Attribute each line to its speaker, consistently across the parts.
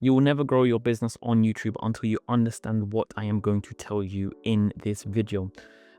Speaker 1: You will never grow your business on YouTube until you understand what I am going to tell you in this video.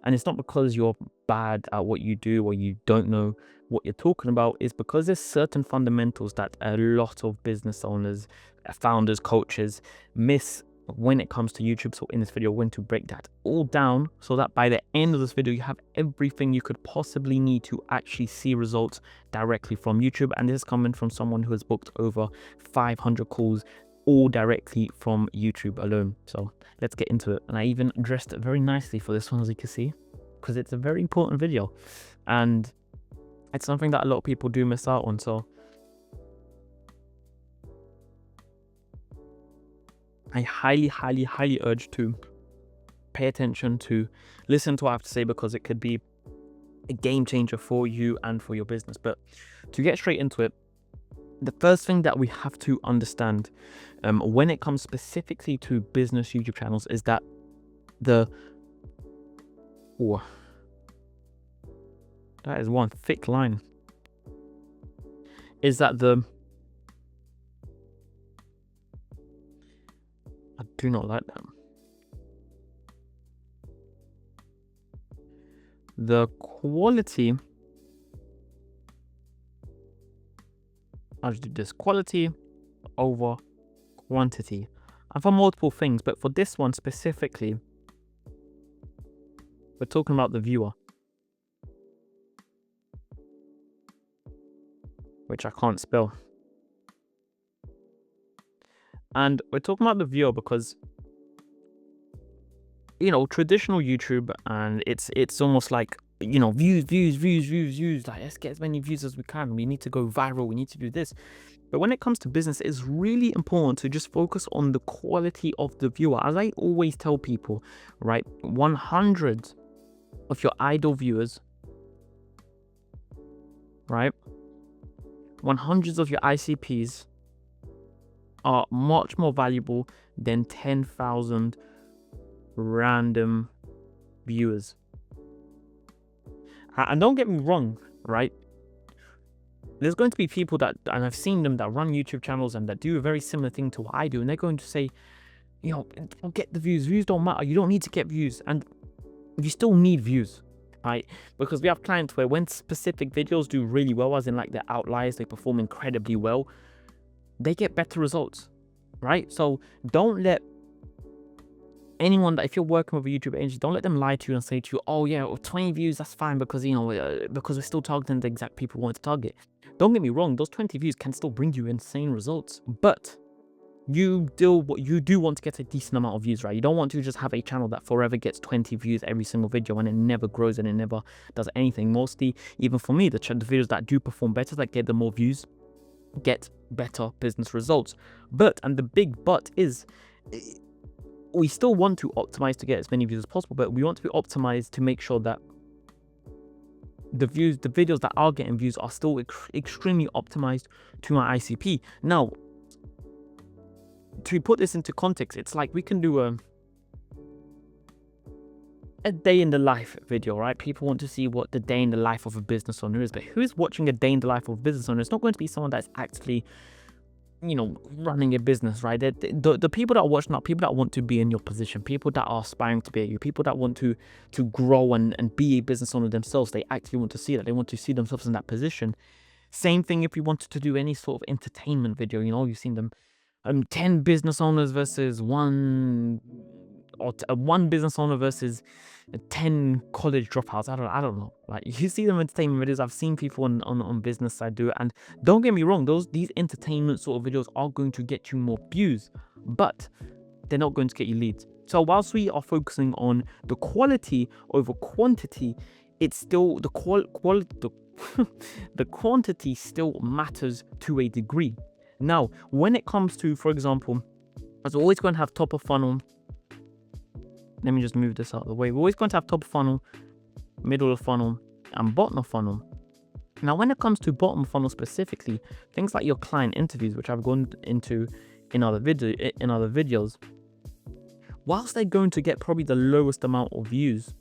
Speaker 1: And it's not because you're bad at what you do or you don't know what you're talking about. It's because there's certain fundamentals that a lot of business owners, founders, coaches miss when it comes to YouTube. So in this video, we're going to break that all down so that by the end of this video, you have everything you could possibly need to actually see results directly from YouTube. And this is coming from someone who has booked over 500 calls all directly from YouTube alone. So let's get into it. And I even dressed it very nicely for this one, as you can see, because it's a very important video and it's something that a lot of people do miss out on. So I highly urge to pay attention, to listen to what I have to say, because it could be a game changer for you and for your business. But to get straight into it, the first thing that we have to understand when it comes specifically to business YouTube channels is that that is one thick line, is that I do not like that. The quality, I'll just do this, quality over quantity, and for multiple things, but for this one specifically, we're talking about the viewer, which I can't spell. And we're talking about the viewer because, you know, traditional YouTube, and it's almost like, you know, views, like let's get as many views as we can, we need to go viral, we need to do this. But when it comes to business, it's really important to just focus on the quality of the viewer. As I always tell people, right, 100 of your idle viewers, right, 100 of your ICPs are much more valuable than 10,000 random viewers. And don't get me wrong, right, there's going to be people that, and I've seen them, that run YouTube channels and that do a very similar thing to what I do, and they're going to say, you know, don't get the views don't matter, you don't need to get views. And you still need views, right? Because we have clients where when specific videos do really well, as in like they're outliers, they perform incredibly well, they get better results, right? So don't let anyone that, if you're working with a YouTube agency, don't let them lie to you and say to you, oh yeah, 20 views, that's fine, because, you know, because we're still targeting the exact people we want to target. Don't get me wrong, those 20 views can still bring you insane results, but you do want to get a decent amount of views, right? You don't want to just have a channel that forever gets 20 views every single video and it never grows and it never does anything. Mostly, even for me, the videos that do perform better, that get the more views, get better business results. But, and the big but is, we still want to optimize to get as many views as possible, but we want to be optimized to make sure that the videos that are getting views are still extremely optimized to my ICP. Now, to put this into context, it's like we can do a day in the life video, right? People want to see what the day in the life of a business owner is, but who is watching a day in the life of a business owner? It's not going to be someone that's actively, you know, running a business, right? The people that are watching are people that want to be in your position, people that are aspiring to be you, people that want to grow and be a business owner themselves. They actually want to see that, they want to see themselves in that position. Same thing if you wanted to do any sort of entertainment video, you know, you've seen them, 10 business owners versus one business owner versus 10 college dropouts. I don't know. Like, you see them entertainment videos. I've seen people on business side do it, and don't get me wrong, these entertainment sort of videos are going to get you more views, but they're not going to get you leads. So whilst we are focusing on the quality over quantity, it's still the the quantity still matters to a degree. Now, when it comes to, for example, as we're always going to have top of funnel, let me just move this out of the way. We're always going to have top of funnel, middle of funnel, and bottom of funnel. Now, when it comes to bottom funnel specifically, things like your client interviews, which I've gone into in other videos, whilst they're going to get probably the lowest amount of views,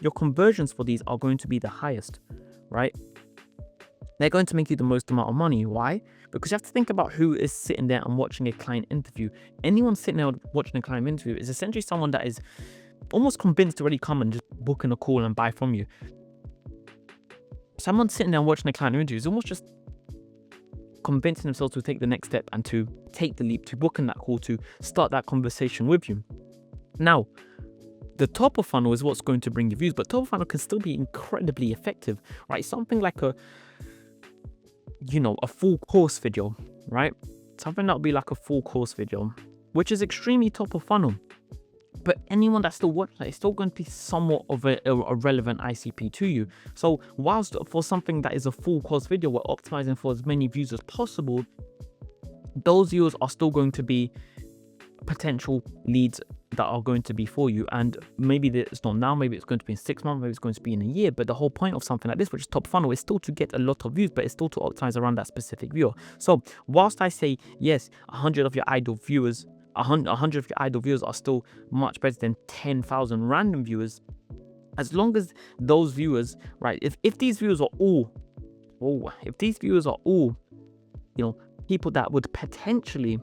Speaker 1: your conversions for these are going to be the highest, right? they're going to make you the most amount of money. Why? Because you have to think about who is sitting there and watching a client interview. Anyone sitting there watching a client interview is essentially someone that is almost convinced to really come and just book in a call and buy from you. Someone sitting there watching a client interview is almost just convincing themselves to take the next step and to take the leap, to book in that call, to start that conversation with you. Now, the top of funnel is what's going to bring you views, but top of funnel can still be incredibly effective, right? Something like a full course video, right? Something that would be like a full course video, which is extremely top of funnel. But anyone that's still watching that is still going to be somewhat of a relevant ICP to you. So whilst for something that is a full course video, we're optimizing for as many views as possible, those views are still going to be potential leads that are going to be for you. And maybe it's not now, maybe it's going to be in 6 months, maybe it's going to be in a year. But the whole point of something like this, which is top funnel, is still to get a lot of views, but it's still to optimize around that specific viewer. So whilst I say, yes, 100 of your ideal viewers, 100 of your idle viewers are still much better than 10,000 random viewers, as long as those viewers, right, if these viewers are all, people that would potentially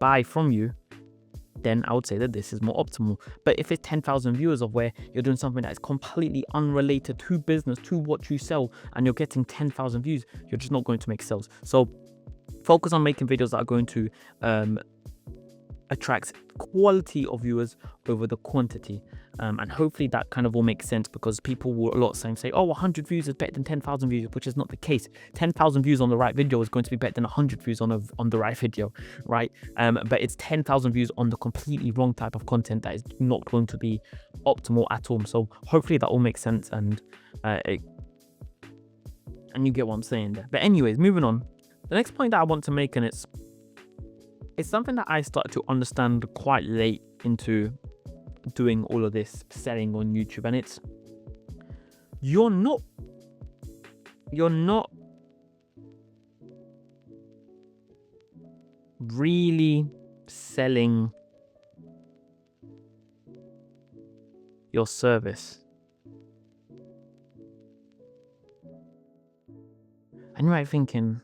Speaker 1: buy from you, then I would say that this is more optimal. But if it's 10,000 viewers of where you're doing something that is completely unrelated to business, to what you sell, and you're getting 10,000 views, you're just not going to make sales. So focus on making videos that are going to attract quality of viewers over the quantity. And hopefully that kind of will make sense, because people will a lot of times say, oh, 100 views is better than 10,000 views, which is not the case. 10,000 views on the right video is going to be better than 100 views on the right video, right? But it's 10,000 views on the completely wrong type of content that is not going to be optimal at all. So hopefully that all makes sense, and you get what I'm saying there. But anyways, moving on. The next point that I want to make, and it's something that I started to understand quite late into doing all of this selling on YouTube, and it's you're not really selling your service. And you might be thinking,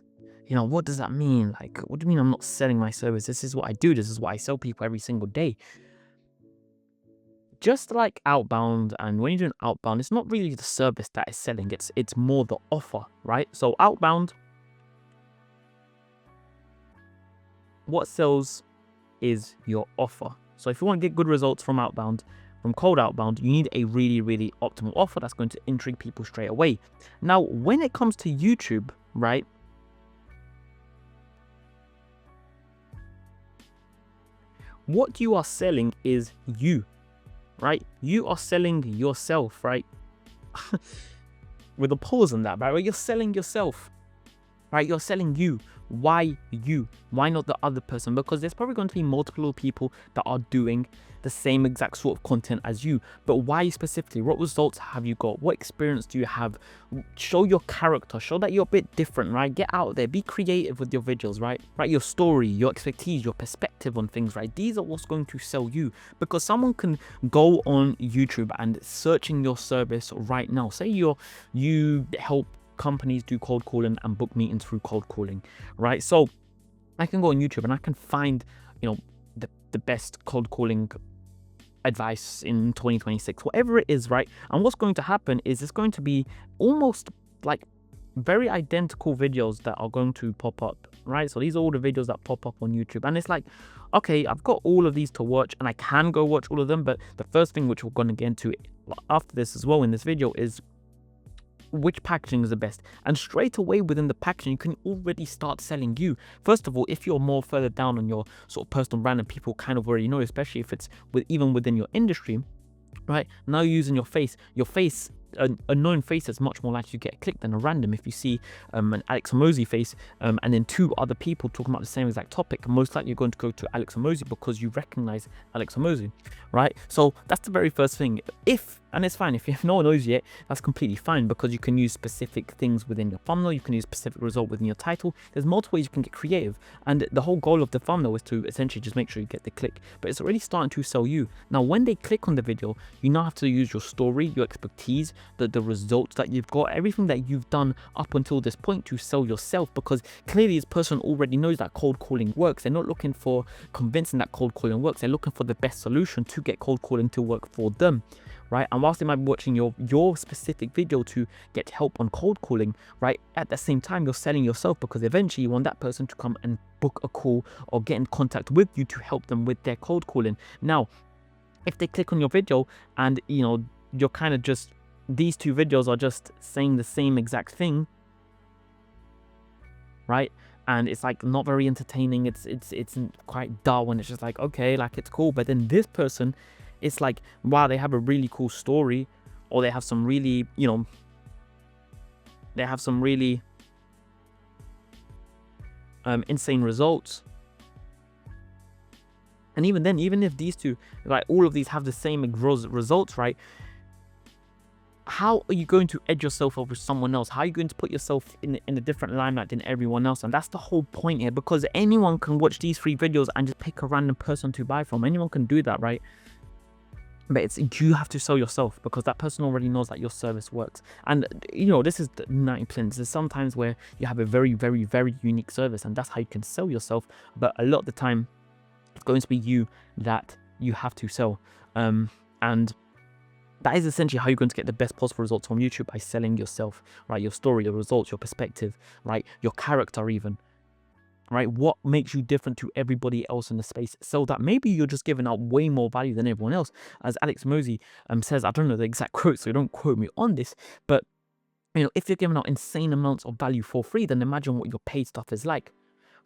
Speaker 1: what does that mean? Like, what do you mean I'm not selling my service? This is what I do. This is what I sell people every single day. Just like outbound, and when you're doing outbound, it's not really the service that is selling. It's more the offer, right? So outbound, what sells is your offer. So if you want to get good results from outbound, from cold outbound, you need a really, really optimal offer that's going to intrigue people straight away. Now, when it comes to YouTube, right? What you are selling is you, right? You are selling yourself, right? With a pause on that, right? You're selling yourself, right? You're selling you. Why you? Why not the other person? Because there's probably going to be multiple people that are doing the same exact sort of content as you. But why specifically? What results have you got? What experience do you have? Show your character. Show that you're a bit different, right? Get out there. Be creative with your videos, right? Write your story, your expertise, your perspective on things, right? These are what's going to sell you. Because someone can go on YouTube and searching your service right now. Say you help companies do cold calling and book meetings through cold calling, right? So I can go on YouTube and I can find, the best cold calling advice in 2026, whatever it is, right? And what's going to happen is it's going to be almost like very identical videos that are going to pop up, right? So these are all the videos that pop up on YouTube, and it's like, okay, I've got all of these to watch and I can go watch all of them, but the first thing which we're going to get into after this as well in this video is which packaging is the best. And straight away within the packaging, you can already start selling you. First of all, if you're more further down on your sort of personal brand and people kind of already know, especially if it's even within your industry, right? Now using your face, a known face is much more likely to get clicked than a random. If you see an Alex Hormozi face and then 2 other people talking about the same exact topic, most likely you're going to go to Alex Hormozi because you recognize Alex Hormozi, right? So that's the very first thing. If And it's fine. If no one knows yet, that's completely fine, because you can use specific things within your thumbnail. You can use specific result within your title. There's multiple ways you can get creative. And the whole goal of the thumbnail is to essentially just make sure you get the click. But it's already starting to sell you. Now, when they click on the video, you now have to use your story, your expertise, the results that you've got, everything that you've done up until this point to sell yourself, because clearly this person already knows that cold calling works. They're not looking for convincing that cold calling works. They're looking for the best solution to get cold calling to work for them. Right, and whilst they might be watching your specific video to get help on cold calling, right, at the same time you're selling yourself, because eventually you want that person to come and book a call or get in contact with you to help them with their cold calling. Now, if they click on your video and you're kind of just, these two videos are just saying the same exact thing, right, and it's like not very entertaining, it's quite dull, and it's just like, okay, like it's cool, but then this person, it's like, wow, they have a really cool story, or they have some really, they have some really insane results. And even then, even if these two, like all of these have the same results, right, how are you going to edge yourself over someone else? How are you going to put yourself in a different limelight than everyone else? And that's the whole point here, because anyone can watch these 3 videos and just pick a random person to buy from. Anyone can do that, right? But you have to sell yourself, because that person already knows that your service works. And this is the 90%. There's sometimes where you have a very, very, very unique service, and that's how you can sell yourself. But a lot of the time, it's going to be you that you have to sell. And that is essentially how you're going to get the best possible results from YouTube, by selling yourself, right? Your story, your results, your perspective, right? Your character even. Right, what makes you different to everybody else in the space, so that maybe you're just giving out way more value than everyone else. As Alex Mosey says, I don't know the exact quote, so don't quote me on this, but if you're giving out insane amounts of value for free, then imagine what your paid stuff is like,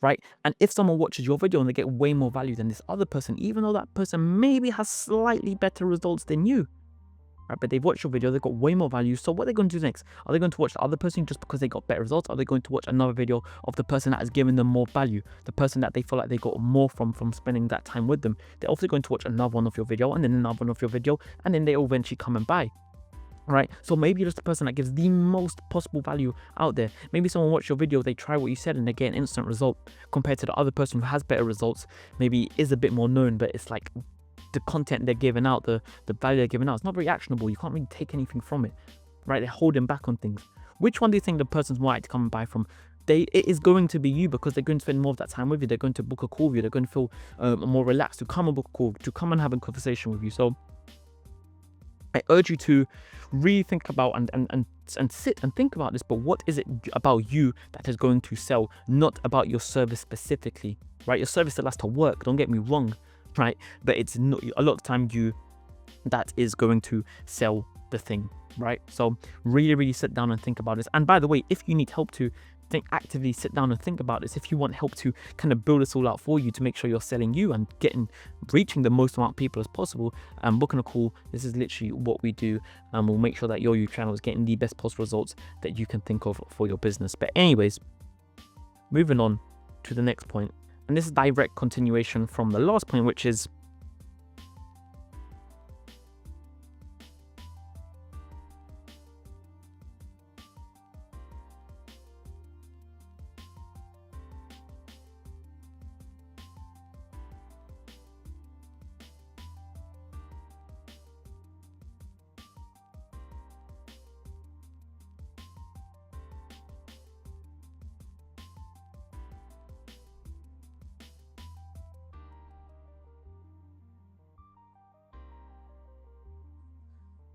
Speaker 1: right? And if someone watches your video and they get way more value than this other person, even though that person maybe has slightly better results than you, right, but they've watched your video, they've got way more value. So what are they going to do next? Are they going to watch the other person just because they got better results? Are they going to watch another video of the person that has given them more value, the person that they feel like they got more from spending that time with them? They're also going to watch another one of your video, and then another one of your video, and then they'll eventually come and buy. Right, so maybe you're just the person that gives the most possible value out there. Maybe someone watched your video, they try what you said, and they get an instant result, compared to the other person who has better results, maybe is a bit more known, but it's like the content they're giving out, the value they're giving out, it's not very actionable. You can't really take anything from it, right? They're holding back on things. Which one do you think the person's more likely to come and buy from? It is going to be you, because they're going to spend more of that time with you. They're going to book a call with you. They're going to feel more relaxed to come and book a call, to come and have a conversation with you. So I urge you to really think about and sit and think about this. But what is it about you that is going to sell, not about your service specifically, right? Your service still has to work, don't get me wrong, right? But it's not, a lot of time that is going to sell the thing, right? So really sit down and think about this. And by the way, if you need help to actively sit down and think about this, if you want help to kind of build this all out for you to make sure you're selling you and reaching the most amount of people as possible, booking a call, this is literally what we do, and we'll make sure that your YouTube channel is getting the best possible results that you can think of for your business. But anyways, moving on to the next point, and this is direct continuation from the last point, which is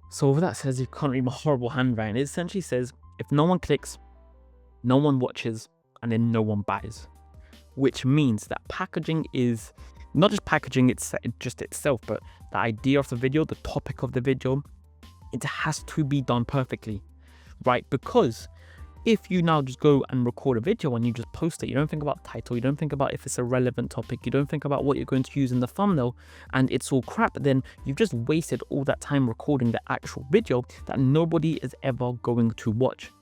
Speaker 1: so what that says, you can't read my horrible handwriting. It essentially says, if no one clicks, no one watches, and then no one buys. Which means that packaging is not just packaging just itself, but the idea of the video, the topic of the video, it has to be done perfectly, right? Because if you now just go and record a video and you just post it, you don't think about the title, you don't think about if it's a relevant topic, you don't think about what you're going to use in the thumbnail, and it's all crap, then you've just wasted all that time recording the actual video that nobody is ever going to watch.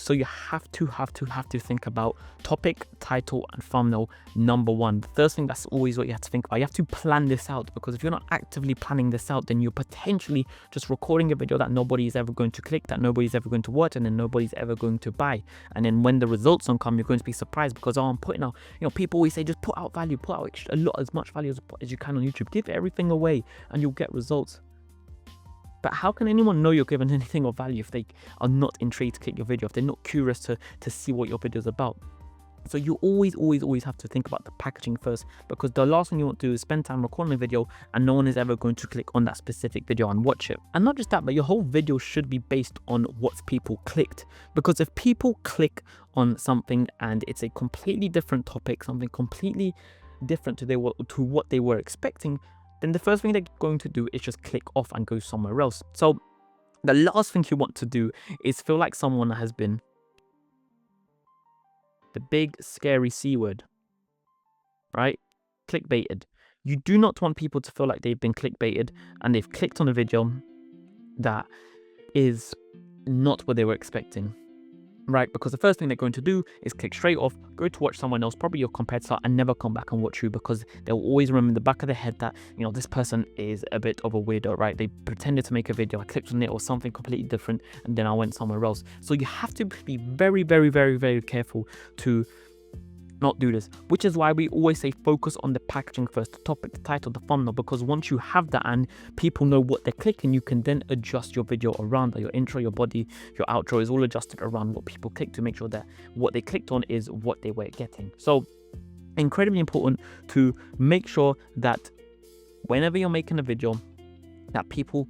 Speaker 1: So you have to think about topic, title, and thumbnail. Number one, the first thing, that's always what you have to think about. You have to plan this out, because if you're not actively planning this out, then you're potentially just recording a video that nobody is ever going to click, that nobody's ever going to watch, and then nobody's ever going to buy. And then when the results don't come, you're going to be surprised, because I'm putting out, people always say just put out value, put out as much value as you can on YouTube, give everything away and you'll get results. But how can anyone know you're giving anything of value if they are not intrigued to click your video, if they're not curious to see what your video is about? So you always have to think about the packaging first, because the last thing you want to do is spend time recording a video and no one is ever going to click on that specific video and watch it. And not just that, but your whole video should be based on what people clicked, because if people click on something and it's a completely different topic, something completely different to what they were expecting, then the first thing they're going to do is just click off and go somewhere else. So the last thing you want to do is feel like someone has been, the big scary C word, right? Clickbaited. You do not want people to feel like they've been clickbaited and they've clicked on a video that is not what they were expecting. Right, because the first thing they're going to do is click straight off, go to watch someone else, probably your competitor, and never come back and watch you, because they'll always remember in the back of their head that, this person is a bit of a weirdo, right? They pretended to make a video, I clicked on it, or something completely different, and then I went somewhere else. So you have to be very, very, very, very careful to not do this, which is why we always say focus on the packaging first, the topic, the title, the thumbnail, because once you have that and people know what they're clicking, you can then adjust your video around that. Your intro, your body, your outro is all adjusted around what people click, to make sure that what they clicked on is what they were getting. So incredibly important to make sure that whenever you're making a video, that people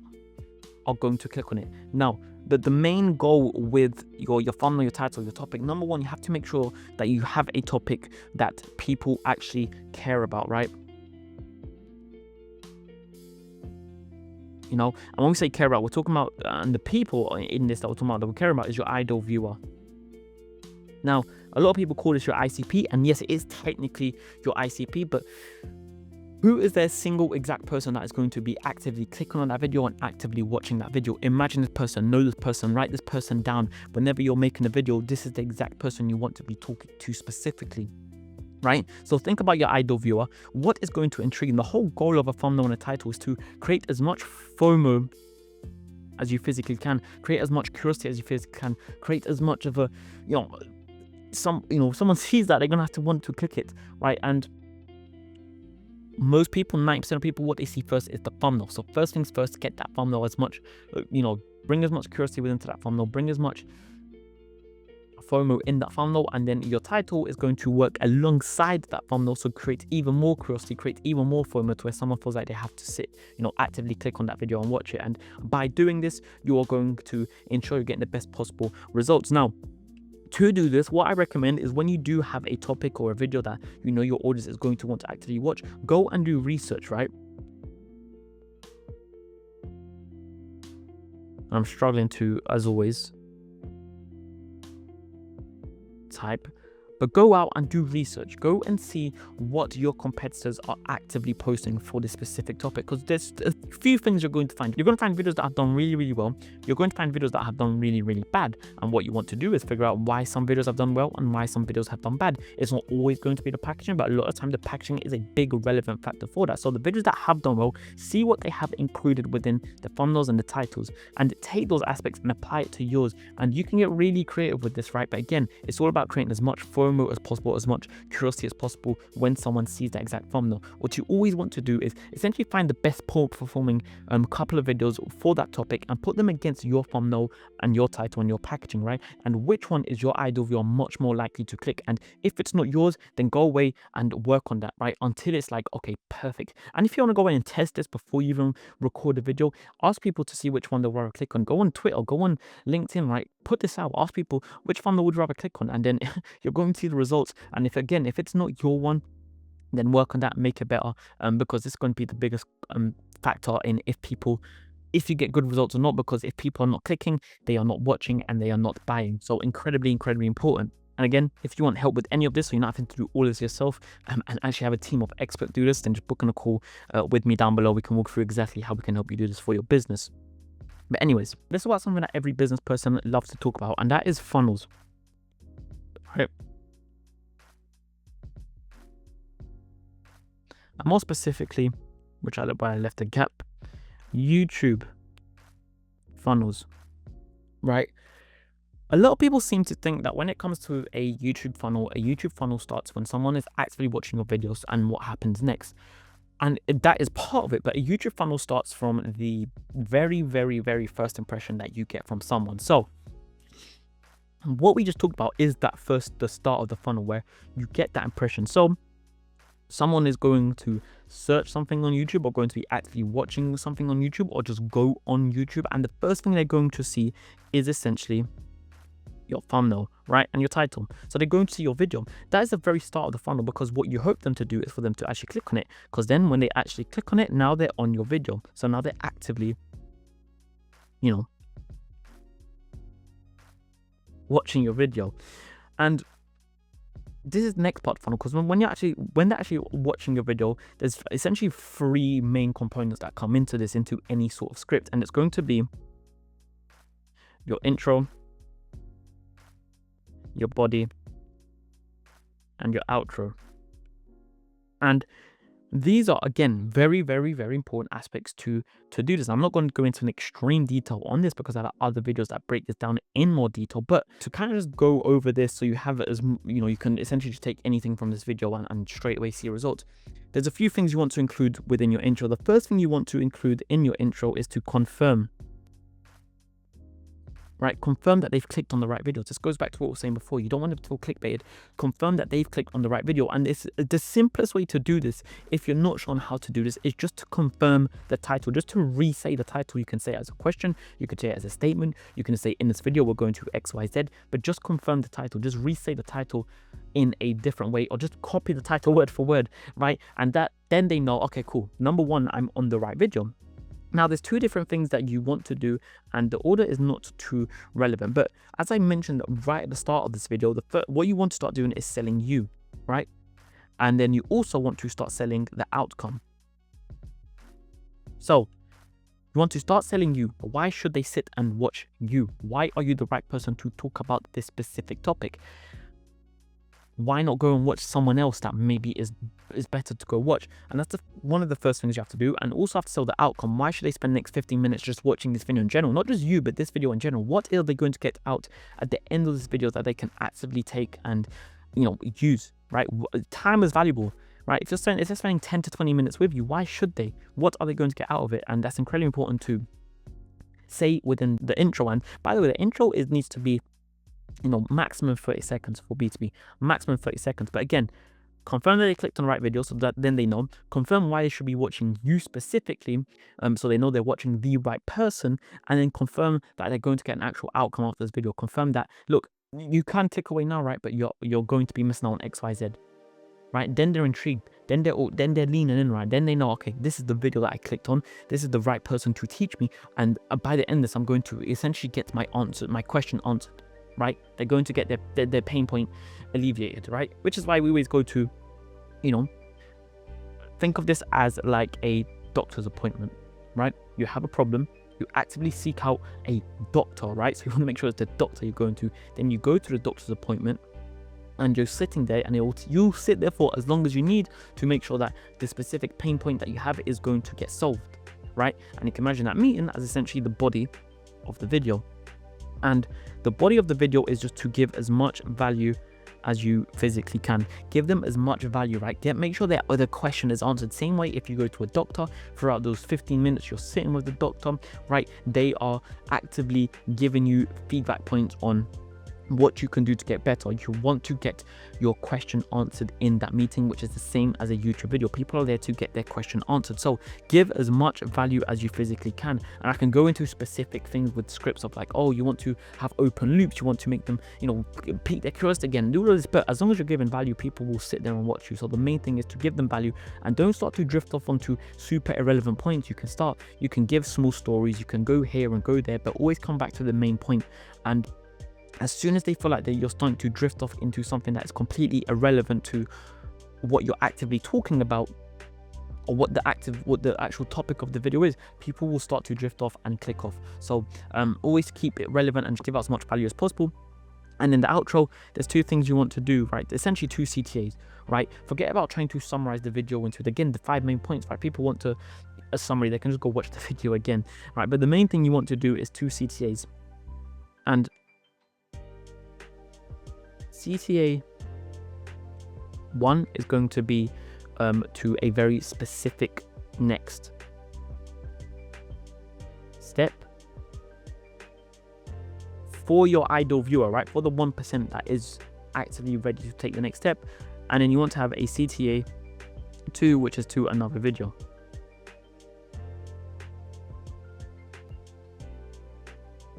Speaker 1: are going to click on it. Now, the main goal with your thumbnail, your title, your topic, number one, you have to make sure that you have a topic that people actually care about, right? And when we say care about, we're talking about, and the people in this that we're talking about, that we care about, is your ideal viewer. Now, a lot of people call this your ICP, and yes, it is technically your ICP, but who is their single exact person that is going to be actively clicking on that video and actively watching that video? Imagine this person, know this person, write this person down. Whenever you're making a video, this is the exact person you want to be talking to specifically, right? So think about your ideal viewer. What is going to intrigue them? The whole goal of a thumbnail and a title is to create as much FOMO as you physically can, create as much curiosity as you physically can, create as much of a, someone sees that, they're going to have to want to click it, right? And most people, 90% of people, what they see first is the thumbnail. So first things first, get that thumbnail as much, bring as much curiosity into that thumbnail, bring as much FOMO in that thumbnail, and then your title is going to work alongside that thumbnail, so create even more curiosity, create even more FOMO, to where someone feels like they have to sit, actively click on that video and watch it. And by doing this, you are going to ensure you're getting the best possible results. Now, to do this, what I recommend is, when you do have a topic or a video that your audience is going to want to actively watch, go and do research, right? I'm struggling to, as always, type, but go out and do research. Go and see what your competitors are actively posting for this specific topic, because there's a few things you're going to find. You're going to find videos that have done really, really well. You're going to find videos that have done really, really bad. And what you want to do is figure out why some videos have done well and why some videos have done bad. It's not always going to be the packaging, but a lot of time the packaging is a big relevant factor for that. So the videos that have done well, see what they have included within the thumbnails and the titles, and take those aspects and apply it to yours. And you can get really creative with this, right? But again, it's all about creating as much FOMO as possible, as much curiosity as possible when someone sees that exact thumbnail. What you always want to do is essentially find the best performing couple of videos for that topic and put them against your thumbnail and your title and your packaging, right? And which one is your ideal viewer much more likely to click? And if it's not yours, then go away and work on that, right? Until it's like, okay, perfect. And if you want to go away and test this before you even record a video, ask people to see which one they'll rather click on. Go on Twitter, go on LinkedIn, right? Put this out, ask people which thumbnail would you rather click on, and then you're going to see the results. And if it's not your one, then work on that, make it better, because it's going to be the biggest factor in if you get good results or not, because if people are not clicking, they are not watching and they are not buying. So incredibly important. And again, if you want help with any of this, so you're not having to do all this yourself, and actually have a team of experts do this, then just book on a call with me down below. We can walk through exactly how we can help you do this for your business. But anyways, this is about something that every business person loves to talk about, and that is funnels. Right? And more specifically, which I left a gap, YouTube funnels. Right? A lot of people seem to think that when it comes to a YouTube funnel starts when someone is actively watching your videos and what happens next. And that is part of it, but a YouTube funnel starts from the very, very, very first impression that you get from someone. So what we just talked about is the start of the funnel where you get that impression. So someone is going to search something on YouTube, or going to be actively watching something on YouTube, or just go on YouTube, and the first thing they're going to see is essentially your thumbnail, right, and your title. So they're going to see your video. That is the very start of the funnel, because what you hope them to do is for them to actually click on it, because then when they actually click on it, now they're on your video. So now they're actively, watching your video. And this is the next part of the funnel, because when they're actually watching your video, there's essentially 3 main components that come into any sort of script, and it's going to be your intro, your body, and your outro. And these are, again, very, very, very important aspects to do this. I'm not going to go into an extreme detail on this because I have other videos that break this down in more detail, but to kind of just go over this so you have it as, you can essentially just take anything from this video and straight away see a result. There's a few things you want to include within your intro. The first thing you want to include in your intro is to confirm. Right, confirm that they've clicked on the right video. This goes back to what we were saying before. You don't want them to feel clickbaited. Confirm that they've clicked on the right video. And it's the simplest way to do this, if you're not sure on how to do this, is just to confirm the title, just to re-say the title. You can say it as a question, you could say it as a statement, you can say in this video we're going to XYZ, but just confirm the title, just re-say the title in a different way, or just copy the title word for word, right? And then they know, okay, cool, number one, I'm on the right video. Now, there's 2 different things that you want to do, and the order is not too relevant. But as I mentioned right at the start of this video, what you want to start doing is selling you, right? And then you also want to start selling the outcome. So you want to start selling you. But why should they sit and watch you? Why are you the right person to talk about this specific topic? Why not go and watch someone else that maybe is better to go watch? And that's one of the first things you have to do. And also have to sell the outcome. Why should they spend the next 15 minutes just watching this video in general? Not just you, but this video in general. What are they going to get out at the end of this video that they can actively take and use, right? Time is valuable, right? If they're spending 10 to 20 minutes with you, why should they? What are they going to get out of it? And that's incredibly important to say within the intro. And by the way, the intro needs to be maximum 30 seconds for B2B, maximum 30 seconds. But again, confirm that they clicked on the right video, so that then they know. Confirm why they should be watching you specifically, so they know they're watching the right person. And then confirm that they're going to get an actual outcome after this video. Confirm that, look, you can tick away now, right? But you're going to be missing out on XYZ, right? Then they're intrigued. Then they're leaning in, right? Then they know, okay, this is the video that I clicked on. This is the right person to teach me. And by the end of this, I'm going to essentially get my question answered. Right, they're going to get their pain point alleviated, right? Which is why we always go to, think of this as like a doctor's appointment, right? You have a problem, you actively seek out a doctor, right? So you want to make sure it's the doctor you're going to. Then you go to the doctor's appointment, and you're sitting there, and you'll sit there for as long as you need to make sure that the specific pain point that you have is going to get solved, right? And you can imagine that meeting as essentially the body of the video. And the body of the video is just to give as much value as you physically can. Give them as much value, right? Make sure that the question is answered. Same way if you go to a doctor, throughout those 15 minutes you're sitting with the doctor, right? They are actively giving you feedback points on what you can do to get better. You want to get your question answered in that meeting, which is the same as a YouTube video. People are there to get their question answered. So give as much value as you physically can. And I can go into specific things with scripts of like, oh, you want to have open loops, you want to make them, pique their curiosity again, do all this. But as long as you're giving value, people will sit there and watch you. So the main thing is to give them value, and don't start to drift off onto super irrelevant points. You can give small stories, you can go here and go there, but always come back to the main point. And as soon as they feel like you're starting to drift off into something that is completely irrelevant to what you're actively talking about, or what the actual topic of the video is, people will start to drift off and click off. So always keep it relevant and give out as much value as possible. And in the outro, there's two things you want to do, right? Essentially 2 CTAs, right? Forget about trying to summarize the video into, again, the 5 main points, right? People want a summary, they can just go watch the video again, right? But the main thing you want to do is 2 CTAs. And CTA 1 is going to be to a very specific next step for your ideal viewer, right? For the 1% that is actively ready to take the next step. And then you want to have a CTA 2, which is to another video.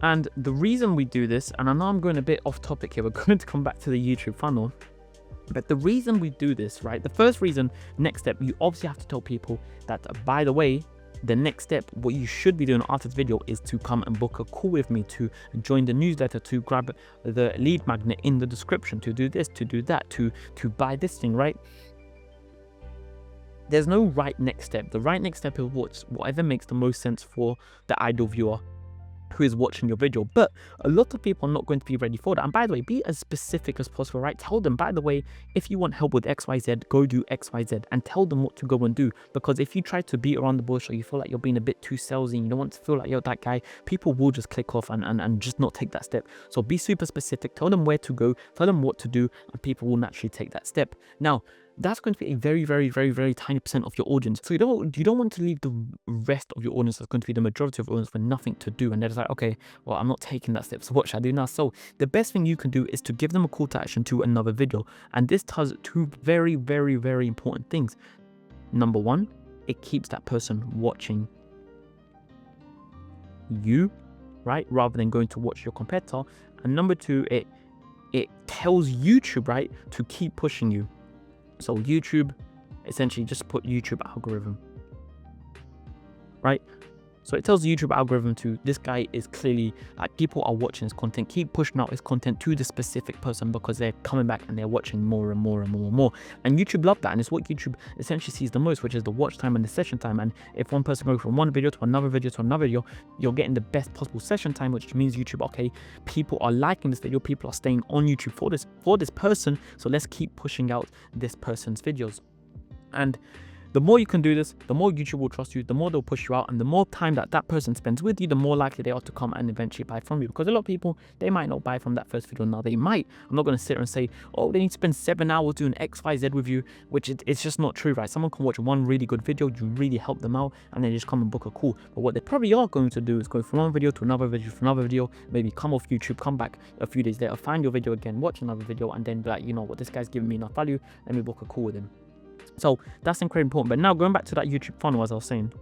Speaker 1: And the reason we do this, and I know I'm going a bit off topic here, we're going to come back to the YouTube funnel, but the reason we do this, right? The first reason, next step, you obviously have to tell people that, by the way, the next step, what you should be doing after this video is to come and book a call with me, to join the newsletter, to grab the lead magnet in the description, to do this, to do that, to buy this thing, right? There's no right next step. The right next step is whatever makes the most sense for the ideal viewer who is watching your video. But a lot of people are not going to be ready for that. And by the way, be as specific as possible, right? Tell them, by the way, if you want help with XYZ, go do XYZ, and tell them what to go and do. Because if you try to beat around the bush, or you feel like you're being a bit too salesy, and you don't want to feel like you're that guy, people will just click off and just not take that step. So be super specific, tell them where to go, tell them what to do, and people will naturally take that step. Now, that's going to be a very, very, very, very tiny percent of your audience. So you don't want to leave the rest of your audience, that's going to be the majority of your audience, for nothing to do. And they're just like, okay, well, I'm not taking that step, so what should I do now? So the best thing you can do is to give them a call to action to another video. And this does 2 very, very, very important things. Number 1, it keeps that person watching you, right, rather than going to watch your competitor. And number 2, it tells YouTube, right, to keep pushing you. So YouTube, essentially just put YouTube algorithm, right? So it tells the YouTube algorithm to, this guy is clearly, like, people are watching his content, keep pushing out his content to the specific person, because they're coming back and they're watching more and more and more and more. And YouTube love that, and it's what YouTube essentially sees the most, which is the watch time and the session time. And if one person goes from one video to another video to another video, you're getting the best possible session time, which means YouTube, okay, people are liking this video, people are staying on YouTube for this person, so let's keep pushing out this person's videos. And the more you can do this, the more YouTube will trust you, the more they'll push you out, and the more time that person spends with you, the more likely they are to come and eventually buy from you. Because a lot of people, they might not buy from that first video. Now they might. I'm not going to sit here and say, oh, they need to spend 7 hours doing XYZ with you, which it's just not true, right? Someone can watch one really good video, you really help them out, and then just come and book a call. But what they probably are going to do is go from one video to another video to another video, maybe come off YouTube, come back a few days later, find your video again, watch another video, and then be like, you know what, this guy's giving me enough value, let me book a call with him. So that's incredibly important. But now going back to that YouTube funnel, as I was saying,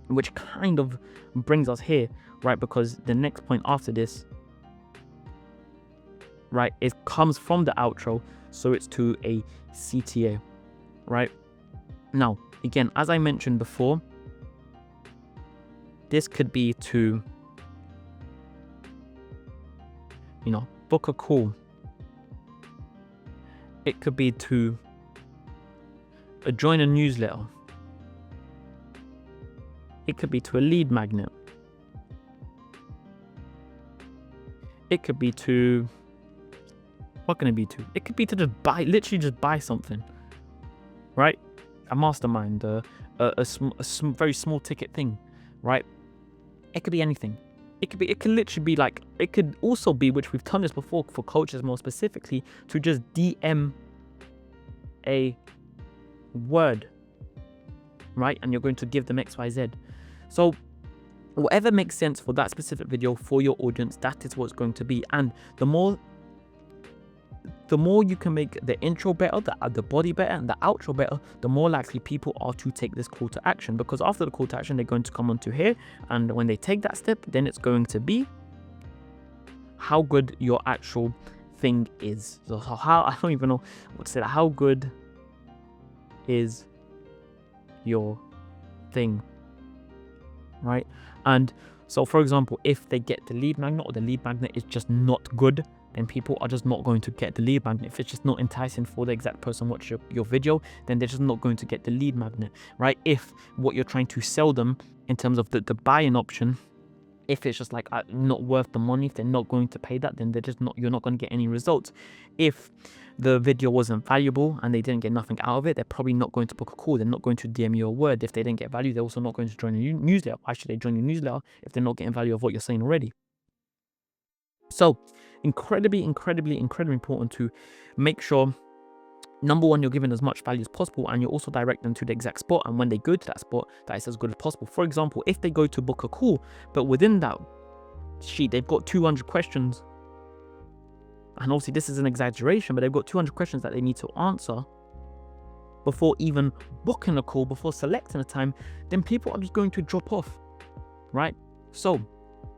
Speaker 1: which kind of brings us here, right? Because the next point after this, right, it comes from the outro, so it's to a CTA, right? Now, again, as I mentioned before, this could be to, you know, book a call. It could be to join a newsletter. It could be to a lead magnet. It could be to, what can it be to? It could be to just buy, literally just buy something, right? A mastermind, a very small ticket thing, right? It could be anything. It could literally be like, it could also be, which we've done this before for coaches more specifically, to just DM a word, right? And you're going to give them XYZ. So whatever makes sense for that specific video for your audience, that is what's going to be. And the more you can make the intro better, the body better, and the outro better, the more likely people are to take this call to action. Because after the call to action, they're going to come onto here, and when they take that step, then it's going to be how good your actual thing is. So how, I don't even know what to say, how good is your thing, right? And so, for example, if they get the lead magnet, or the lead magnet is just not good, then people are just not going to get the lead magnet. If it's just not enticing for the exact person watch your video, then they're just not going to get the lead magnet, right? If what you're trying to sell them in terms of the buying option, if it's just like not worth the money, if they're not going to pay that, then they're just not, you're not going to get any results. If the video wasn't valuable and they didn't get nothing out of it, they're probably not going to book a call. They're not going to DM you a word. If they didn't get value, they're also not going to join your newsletter. Why should they join your newsletter if they're not getting value of what you're saying already? So incredibly important to make sure, number one, you're giving as much value as possible, and you also direct them to the exact spot, and when they go to that spot, that is as good as possible. For example, if they go to book a call, but within that sheet they've got 200 questions, and obviously this is an exaggeration, but they've got 200 questions that they need to answer before even booking a call, before selecting a time, then people are just going to drop off, right? So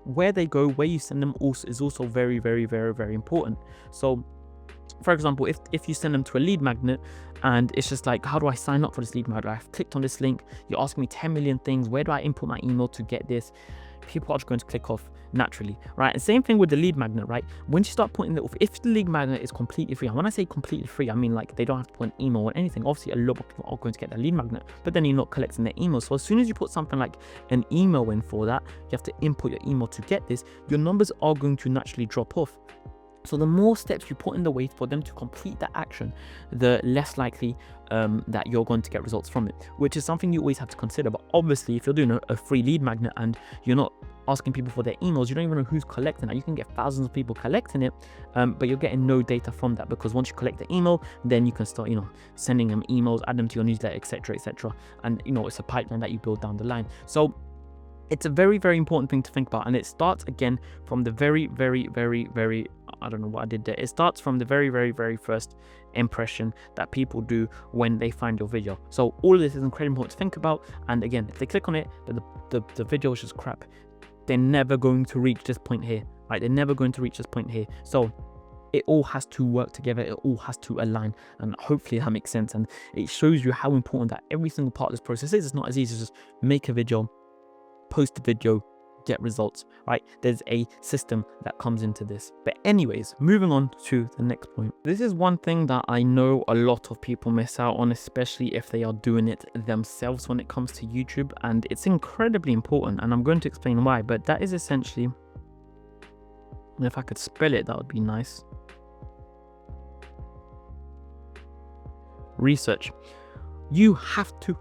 Speaker 1: where they go, where you send them also is also very important. So for example, if you send them to a lead magnet and it's just like, how do I sign up for this lead magnet? I've clicked on this link, you're asking me 10 million things, where do I input my email to get this? People are just going to click off naturally, right? And same thing with the lead magnet, right? Once you start putting if the lead magnet is completely free, and when I say completely free, I mean like they don't have to put an email or anything. Obviously a lot of people are going to get the lead magnet, but then you're not collecting their email. So as soon as you put something like an email in for that, you have to input your email to get this, your numbers are going to naturally drop off. So the more steps you put in the way for them to complete that action, the less likely that you're going to get results from it, which is something you always have to consider. But obviously, if you're doing a free lead magnet and you're not asking people for their emails, you don't even know who's collecting that. You can get thousands of people collecting it, but you're getting no data from that, because once you collect the email, then you can start, sending them emails, add them to your newsletter, etc., and it's a pipeline that you build down the line. So it's a very important thing to think about, and it starts again from the very I don't know what I did there. It starts from the very first impression that people do when they find your video. So all of this is incredibly important to think about. And again, if they click on it but the video is just crap, they're never going to reach this point here, right? They're never going to reach this point here. So it all has to work together, it all has to align, and hopefully that makes sense. And it shows you how important that every single part of this process is. It's not as easy as just make a video, post a video, get results, right? There's a system that comes into this. But anyways, moving on to the next point. This is one thing that I know a lot of people miss out on, especially if they are doing it themselves when it comes to YouTube, and it's incredibly important, and I'm going to explain why. But that is essentially, and if I could spell it, that would be nice. Research. You have to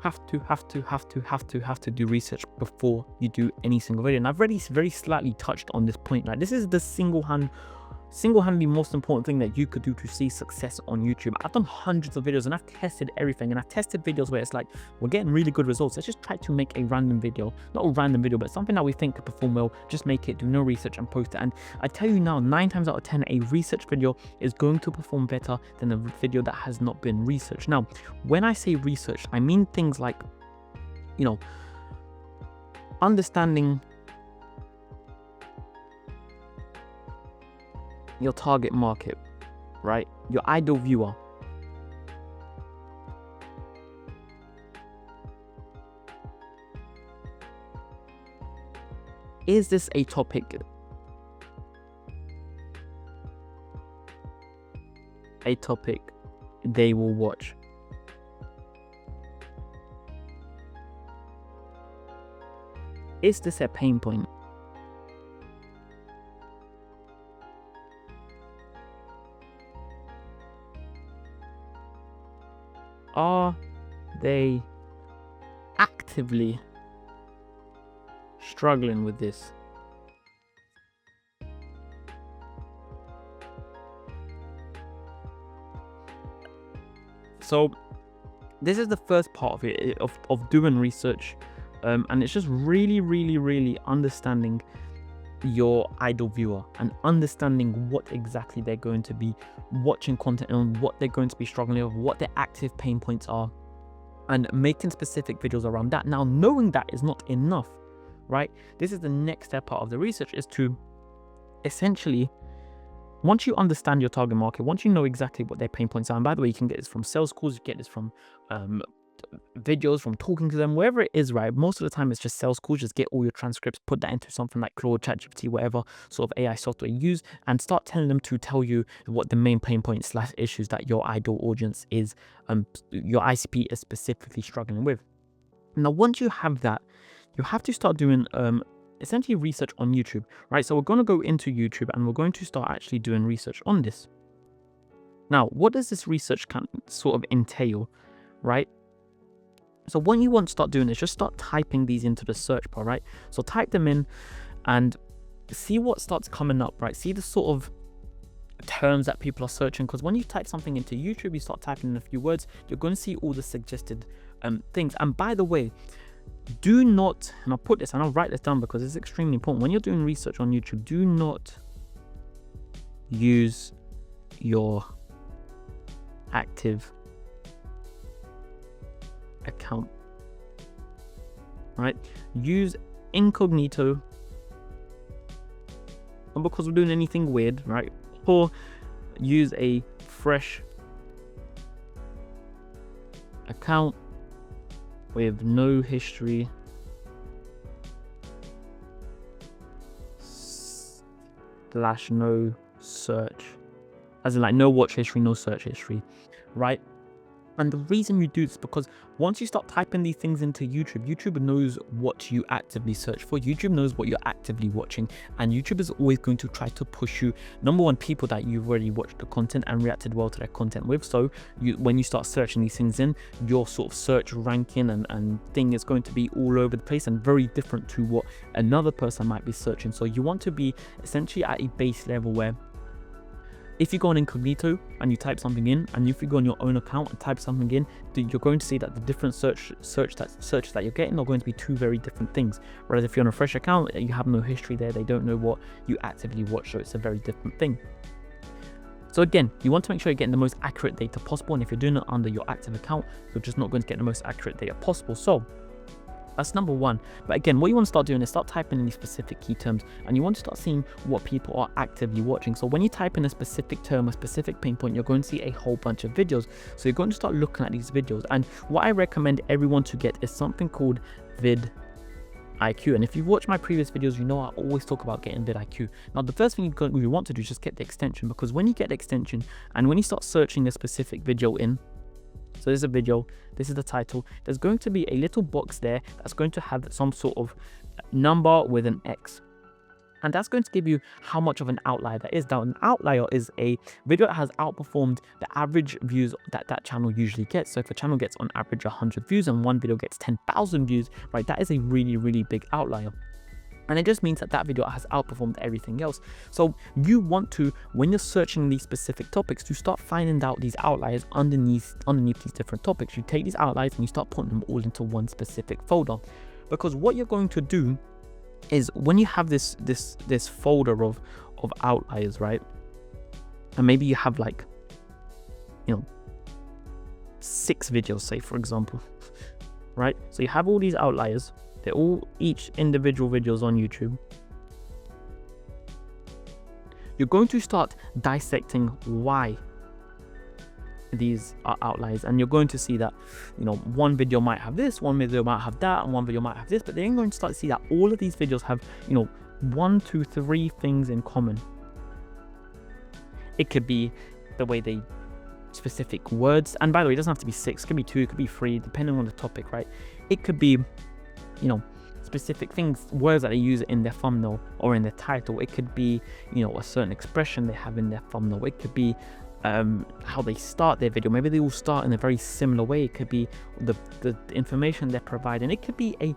Speaker 1: do research before you do any single video. And I've already very slightly touched on this point. Like, this is the single-handedly most important thing that you could do to see success on YouTube. I've done hundreds of videos and I've tested everything, and I've tested videos where it's like, we're getting really good results, let's just try to make a random video, not a random video, but something that we think could perform well, just make it, do no research and post it. And I tell you now, 9 times out of 10, a research video is going to perform better than a video that has not been researched. Now, when I say research, I mean things like, understanding your target market, right? Your ideal viewer. Is this a topic they will watch? Is this a pain point? Are they actively struggling with this? So this is the first part of it, of doing research, and it's just really understanding your ideal viewer and understanding what exactly they're going to be watching content on, what they're going to be struggling with, what their active pain points are, and making specific videos around that. Now, knowing that is not enough, right? This is the next step part of the research, is to essentially, once you understand your target market, once you know exactly what their pain points are, and by the way, you can get this from sales calls, you get this from videos, from talking to them, wherever it is, right? Most of the time it's just sales calls. Just get all your transcripts, put that into something like Claude, ChatGPT, whatever sort of AI software you use, and start telling them to tell you what the main pain points / issues that your ideal audience is, your ICP is specifically struggling with. Now, once you have that, you have to start doing essentially research on YouTube, right? So we're going to go into YouTube and we're going to start actually doing research on this. Now, what does this research sort of entail, right? So what you want to start doing is just start typing these into the search bar, right? So type them in and see what starts coming up, right? See the sort of terms that people are searching, because when you type something into YouTube, you start typing in a few words, you're going to see all the suggested things. And by the way, do not, and I'll put this and I'll write this down because it's extremely important. When you're doing research on YouTube, do not use your active account, right? Use incognito, not because we're doing anything weird, right? Or use a fresh account with no history / no search, as in like no watch history, no search history, right? And the reason you do this is because once you start typing these things into YouTube, YouTube knows what you actively search for. YouTube knows what you're actively watching, and YouTube is always going to try to push you, number one, people that you've already watched the content and reacted well to their content with. So when you start searching these things in, your sort of search ranking and thing is going to be all over the place and very different to what another person might be searching. So you want to be essentially at a base level where if you go on incognito and you type something in, and if you go on your own account and type something in, you're going to see that the different searches that you're getting are going to be two very different things. Whereas if you're on a fresh account, you have no history there, they don't know what you actively watch, so it's a very different thing. So again, you want to make sure you're getting the most accurate data possible, and if you're doing it under your active account, you're just not going to get the most accurate data possible. So that's number one. But again, what you want to start doing is start typing in these specific key terms, and you want to start seeing what people are actively watching. So when you type in a specific term, a specific pain point, you're going to see a whole bunch of videos. So you're going to start looking at these videos. And what I recommend everyone to get is something called vidIQ. And if you've watched my previous videos, you know I always talk about getting vidIQ. Now, the first thing you want to do is just get the extension, because when you get the extension and when you start searching a specific video in, so this is a video, this is the title, there's going to be a little box there that's going to have some sort of number with an X. And that's going to give you how much of an outlier that is. Now, an outlier is a video that has outperformed the average views that that channel usually gets. So if a channel gets on average 100 views and one video gets 10,000 views, right, that is a really, really big outlier. And it just means that that video has outperformed everything else. So you want to, when you're searching these specific topics, to start finding out these outliers underneath these different topics. You take these outliers and you start putting them all into one specific folder. Because what you're going to do is, when you have this folder of outliers, right? And maybe you have like, 6 videos, say for example, right? So you have all these outliers. They're all each individual videos on YouTube. You're going to start dissecting why these are outliers, and you're going to see that one video might have this, one video might have that, and one video might have this, but then you're going to start to see that all of these videos have 1, 2, 3 things in common. It could be the way they specific words, and by the way, it doesn't have to be 6, it could be 2, it could be 3, depending on the topic, right? It could be specific things, words that they use in their thumbnail or in their title. It could be a certain expression they have in their thumbnail. It could be how they start their video. Maybe they all start in a very similar way. It could be the information they're providing. It could be a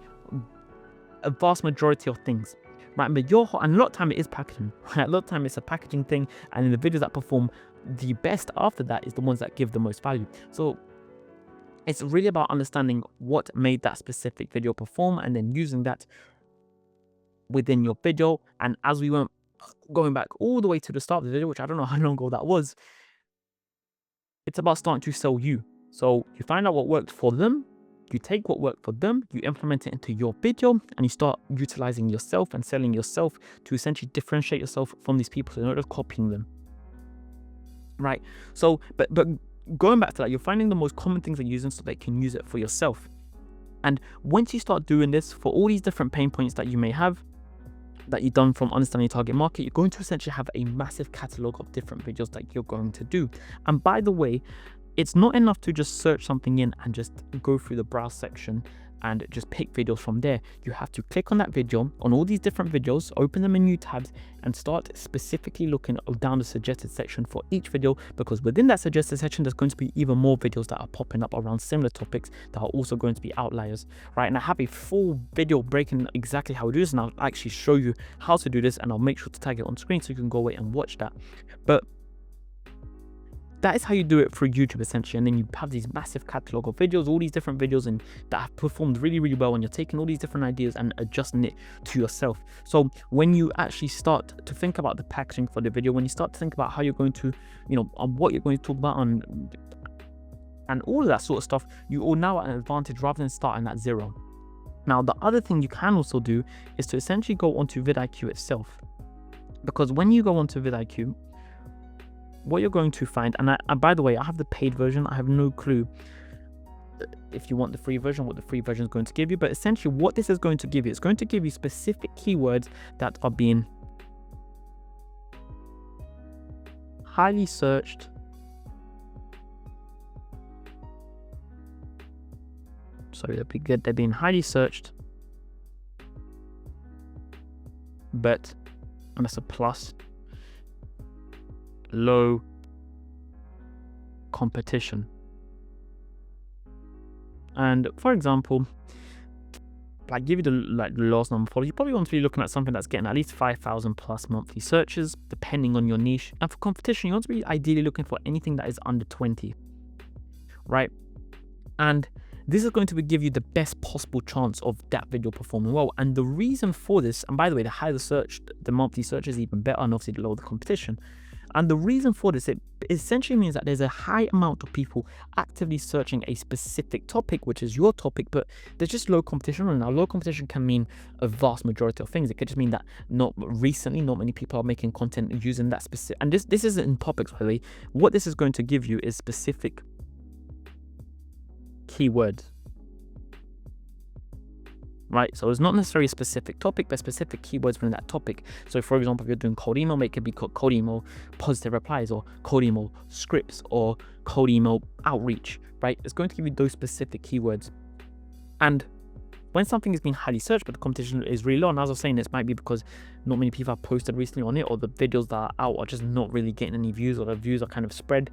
Speaker 1: vast majority of things, right? But and a lot of time it is packaging, right? A lot of time it's a packaging thing, and in the videos that perform the best after that is the ones that give the most value. So it's really about understanding what made that specific video perform, and then using that within your video. And as we went going back all the way to the start of the video, which I don't know how long ago that was, it's about starting to sell you. So you find out what worked for them, you take what worked for them, you implement it into your video, and you start utilizing yourself and selling yourself to essentially differentiate yourself from these people, so you're not just copying them, right? So, but going back to that, you're finding the most common things that you're using so that you can use it for yourself. And once you start doing this for all these different pain points that you may have, that you've done from understanding your target market, you're going to essentially have a massive catalog of different videos that you're going to do. And by the way, it's not enough to just search something in and just go through the browse section and just pick videos from there. You have to click on that video, on all these different videos, open them in new tabs, and start specifically looking down the suggested section for each video, because within that suggested section, there's going to be even more videos that are popping up around similar topics that are also going to be outliers, right? And I have a full video breaking exactly how to do this, and I'll actually show you how to do this, and I'll make sure to tag it on screen so you can go away and watch that. But that is how you do it through YouTube essentially, and then you have these massive catalog of videos, all these different videos, and that have performed really, really well, and you're taking all these different ideas and adjusting it to yourself. So when you actually start to think about the packaging for the video, when you start to think about how you're going to, on what you're going to talk about on, and all of that sort of stuff, you are now at an advantage rather than starting at zero. Now, the other thing you can also do is to essentially go onto vidIQ itself, because when you go onto vidIQ, what you're going to find, and by the way, I have the paid version. I have no clue if you want the free version, what the free version is going to give you, but essentially what this is going to give you, it's going to give you specific keywords that are being highly searched, they're being highly searched, but, and that's a plus, low competition. And for example, like give you the lowest number for, you probably want to be looking at something that's getting at least 5,000 plus monthly searches, depending on your niche. And for competition, you want to be ideally looking for anything that is under 20, right? And this is going to give you the best possible chance of that video performing well. And the reason for this, and by the way, the higher the search, the monthly search is even better, and obviously the lower the competition. And the reason for this, it essentially means that there's a high amount of people actively searching a specific topic, which is your topic, but there's just low competition. And now low competition can mean a vast majority of things. It could just mean that not many people are making content using that specific, and this isn't in topics, by the way. What this is going to give you is specific keywords. Right, so it's not necessarily a specific topic, but specific keywords within that topic. So for example, if you're doing cold email, it could be cold email positive replies, or cold email scripts, or cold email outreach, right? It's going to give you those specific keywords. And when something is being highly searched but the competition is really low, and as I was saying, this might be because not many people have posted recently on it, or the videos that are out are just not really getting any views, or the views are kind of spread,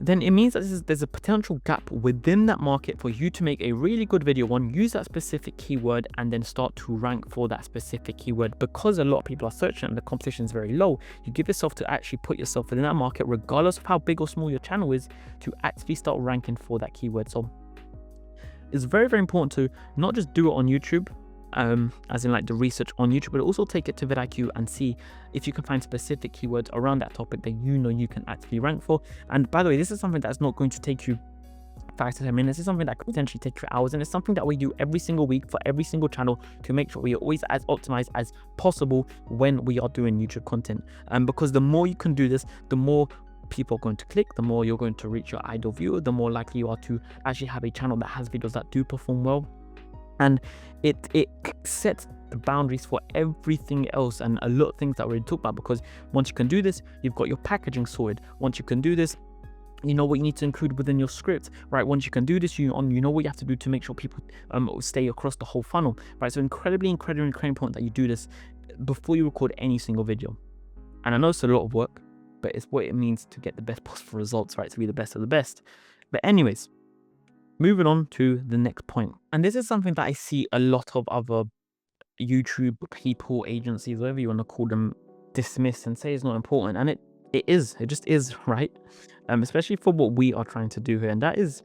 Speaker 1: then it means that there's a potential gap within that market for you to make a really good video one, use that specific keyword, and then start to rank for that specific keyword. Because a lot of people are searching and the competition is very low, you give yourself to actually put yourself within that market, regardless of how big or small your channel is, to actually start ranking for that keyword. So it's very, very important to not just do it on YouTube, as in like the research on YouTube, but also take it to vidIQ and see if you can find specific keywords around that topic that you can actually rank for. And by the way, this is something that's not going to take you 5 to 10 minutes. It's something that could potentially take you hours, and it's something that we do every single week for every single channel to make sure we are always as optimized as possible when we are doing YouTube content. Because the more you can do this, the more people are going to click, the more you're going to reach your ideal viewer, the more likely you are to actually have a channel that has videos that do perform well. And it sets the boundaries for everything else, and a lot of things that we already talked about, because once you can do this, you've got your packaging sorted. Once you can do this, you know what you need to include within your script, right? Once you can do this, you know what you have to do to make sure people stay across the whole funnel, right? So incredibly important that you do this before you record any single video. And I know it's a lot of work, but it's what it means to get the best possible results, right? To be the best of the best. But anyways, moving on to the next point. And this is something that I see a lot of other YouTube people, agencies, whatever you want to call them, dismiss and say it's not important. And it just is, right? Especially for what we are trying to do here. And that is,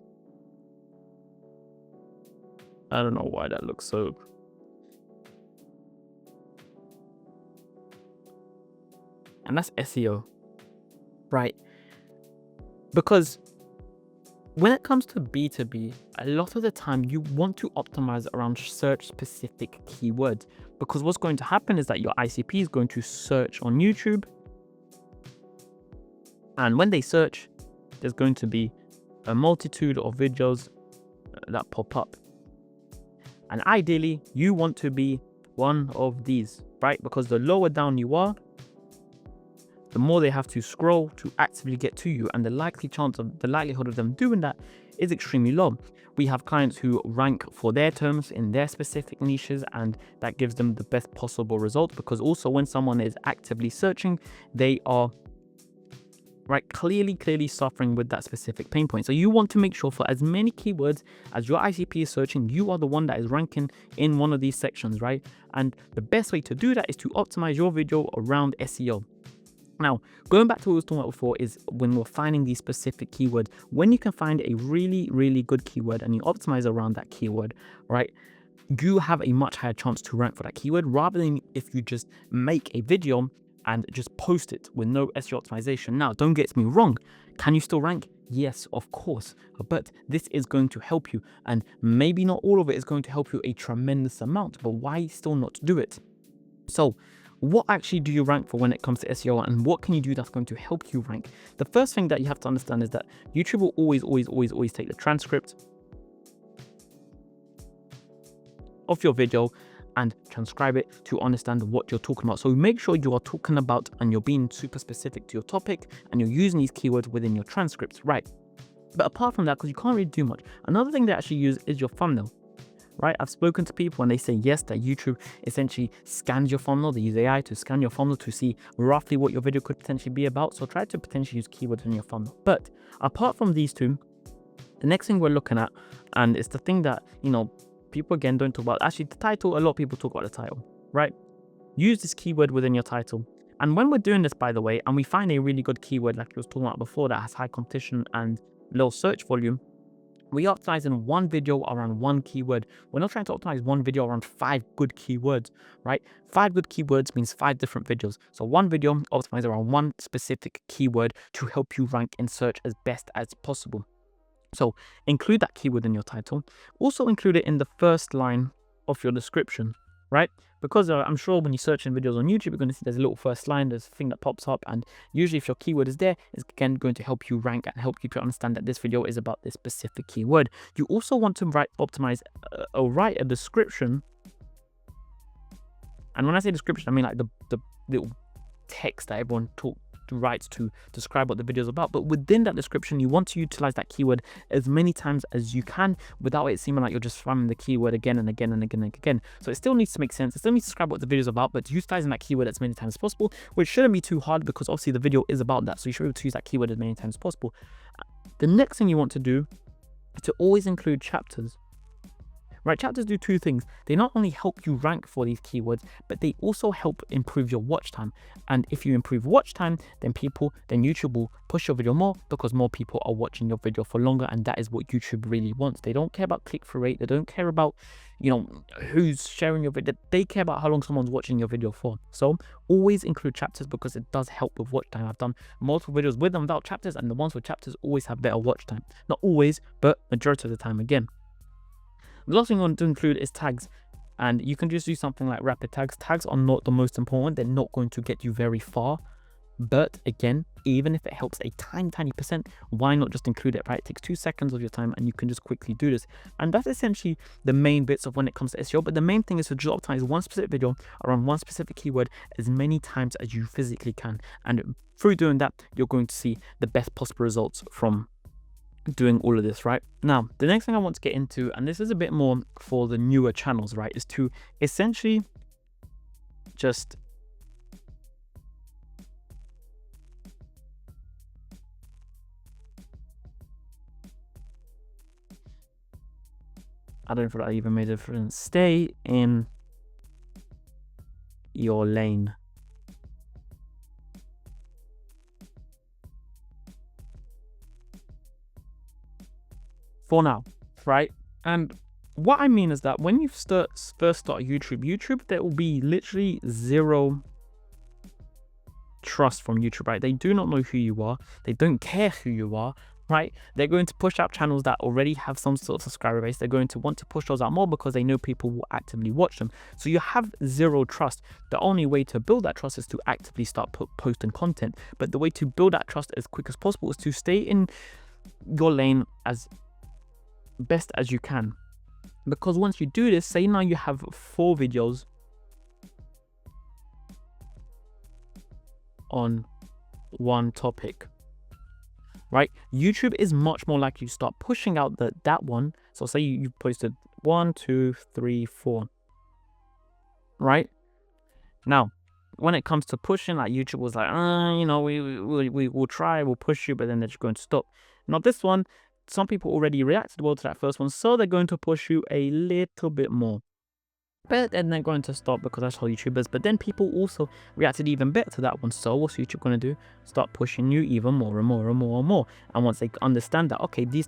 Speaker 1: I don't know why that looks so. And that's SEO, right? Because when it comes to B2B, a lot of the time you want to optimize around search specific keywords, because what's going to happen is that your ICP is going to search on YouTube. And when they search, there's going to be a multitude of videos that pop up. And ideally, you want to be one of these, right? Because the lower down you are, the more they have to scroll to actively get to you, and the likelihood of them doing that is extremely low. We have clients who rank for their terms in their specific niches, and that gives them the best possible result, because also when someone is actively searching, they are clearly suffering with that specific pain point. So you want to make sure for as many keywords as your ICP is searching, you are the one that is ranking in one of these sections, right? And the best way to do that is to optimize your video around SEO. Now, going back to what we was talking about before, is when we're finding these specific keywords, when you can find a really good keyword and you optimize around that keyword, right, you have a much higher chance to rank for that keyword, rather than if you just make a video and just post it with no SEO optimization. Now, don't get me wrong, can you still rank? Yes, of course, but this is going to help you, and maybe not all of it is going to help you a tremendous amount, but why still not do it? So what actually do you rank for when it comes to SEO, and what can you do that's going to help you rank? The first thing that you have to understand is that YouTube will always take the transcript of your video and transcribe it to understand what you're talking about. So make sure you are talking about and you're being super specific to your topic, and you're using these keywords within your transcripts, right? But apart from that, because you can't really do much, another thing they actually use is your thumbnail, right? I've spoken to people and they say yes, that YouTube essentially scans your thumbnail. They use AI to scan your thumbnail to see roughly what your video could potentially be about. So try to potentially use keywords in your thumbnail. But apart from these two, the next thing we're looking at, and it's the thing that, you know, people again don't talk about, actually the title. A lot of people talk about the title, right? Use this keyword within your title. And when we're doing this, by the way, and we find a really good keyword like I was talking about before that has high competition and low search volume, we optimize in one video around one keyword. We're not trying to optimize one video around 5 good keywords, right? 5 good keywords means 5 different videos. So one video optimize around one specific keyword to help you rank in search as best as possible. So include that keyword in your title. Also include it in the first line of your description, right? Because I'm sure when you search in videos on YouTube, you're going to see there's a little first line, there's a thing that pops up, and usually if your keyword is there, it's again going to help you rank and help you to understand that this video is about this specific keyword. You also want to write a description. And when I say description, I mean like the little text that everyone writes to describe what the video is about. But within that description, you want to utilize that keyword as many times as you can without it seeming like you're just spamming the keyword again and again and again and again. So it still needs to make sense. It still needs to describe what the video is about, but utilizing that keyword as many times as possible, which shouldn't be too hard because obviously the video is about that. So you should be able to use that keyword as many times as possible. The next thing you want to do is to always include chapters. Right, chapters do 2 things. They not only help you rank for these keywords, but they also help improve your watch time. And if you improve watch time, then YouTube will push your video more because more people are watching your video for longer, and that is what YouTube really wants. They don't care about click-through rate. They don't care about, you know, who's sharing your video. They care about how long someone's watching your video for. So always include chapters because it does help with watch time. I've done multiple videos with and without chapters, and the ones with chapters always have better watch time. Not always, but majority of the time again. The last thing I want to include is tags, and you can just do something like rapid tags. Tags are not the most important. They're not going to get you very far, but again, even if it helps a tiny percent, why not just include it, right? It takes 2 seconds of your time and you can just quickly do this. And that's essentially the main bits of when it comes to SEO. But the main thing is to just optimize one specific video around one specific keyword as many times as you physically can, and through doing that, you're going to see the best possible results from doing all of this. Right now, the next thing I want to get into, and this is a bit more for the newer channels, right, is to essentially just I don't know if that even made a difference. Stay in your lane. For now, right? And what I mean is that when you first start YouTube, there will be literally zero trust from YouTube, right? They do not know who you are. They don't care who you are. right? They're going to push out channels that already have some sort of subscriber base. They're going to want to push those out more because they know people will actively watch them. So you have zero trust. The only way to build that trust is to actively start posting content. But the way to build that trust as quick as possible is to stay in your lane as best as you can. Because once you do this, say now you have 4 videos on one topic, right? YouTube is much more likely to start pushing out that one. So say you posted 1, 2, 3, 4, right? Now, when it comes to pushing, like YouTube was like, you know, we'll try, we'll push you, but then they're just going to stop. Now this one, some people already reacted well to that first one, so they're going to push you a little bit more. But then they're going to stop because that's how YouTube is. But then people also reacted even better to that one. So what's YouTube going to do? Start pushing you even more and more and more and more. And once they understand that, okay, this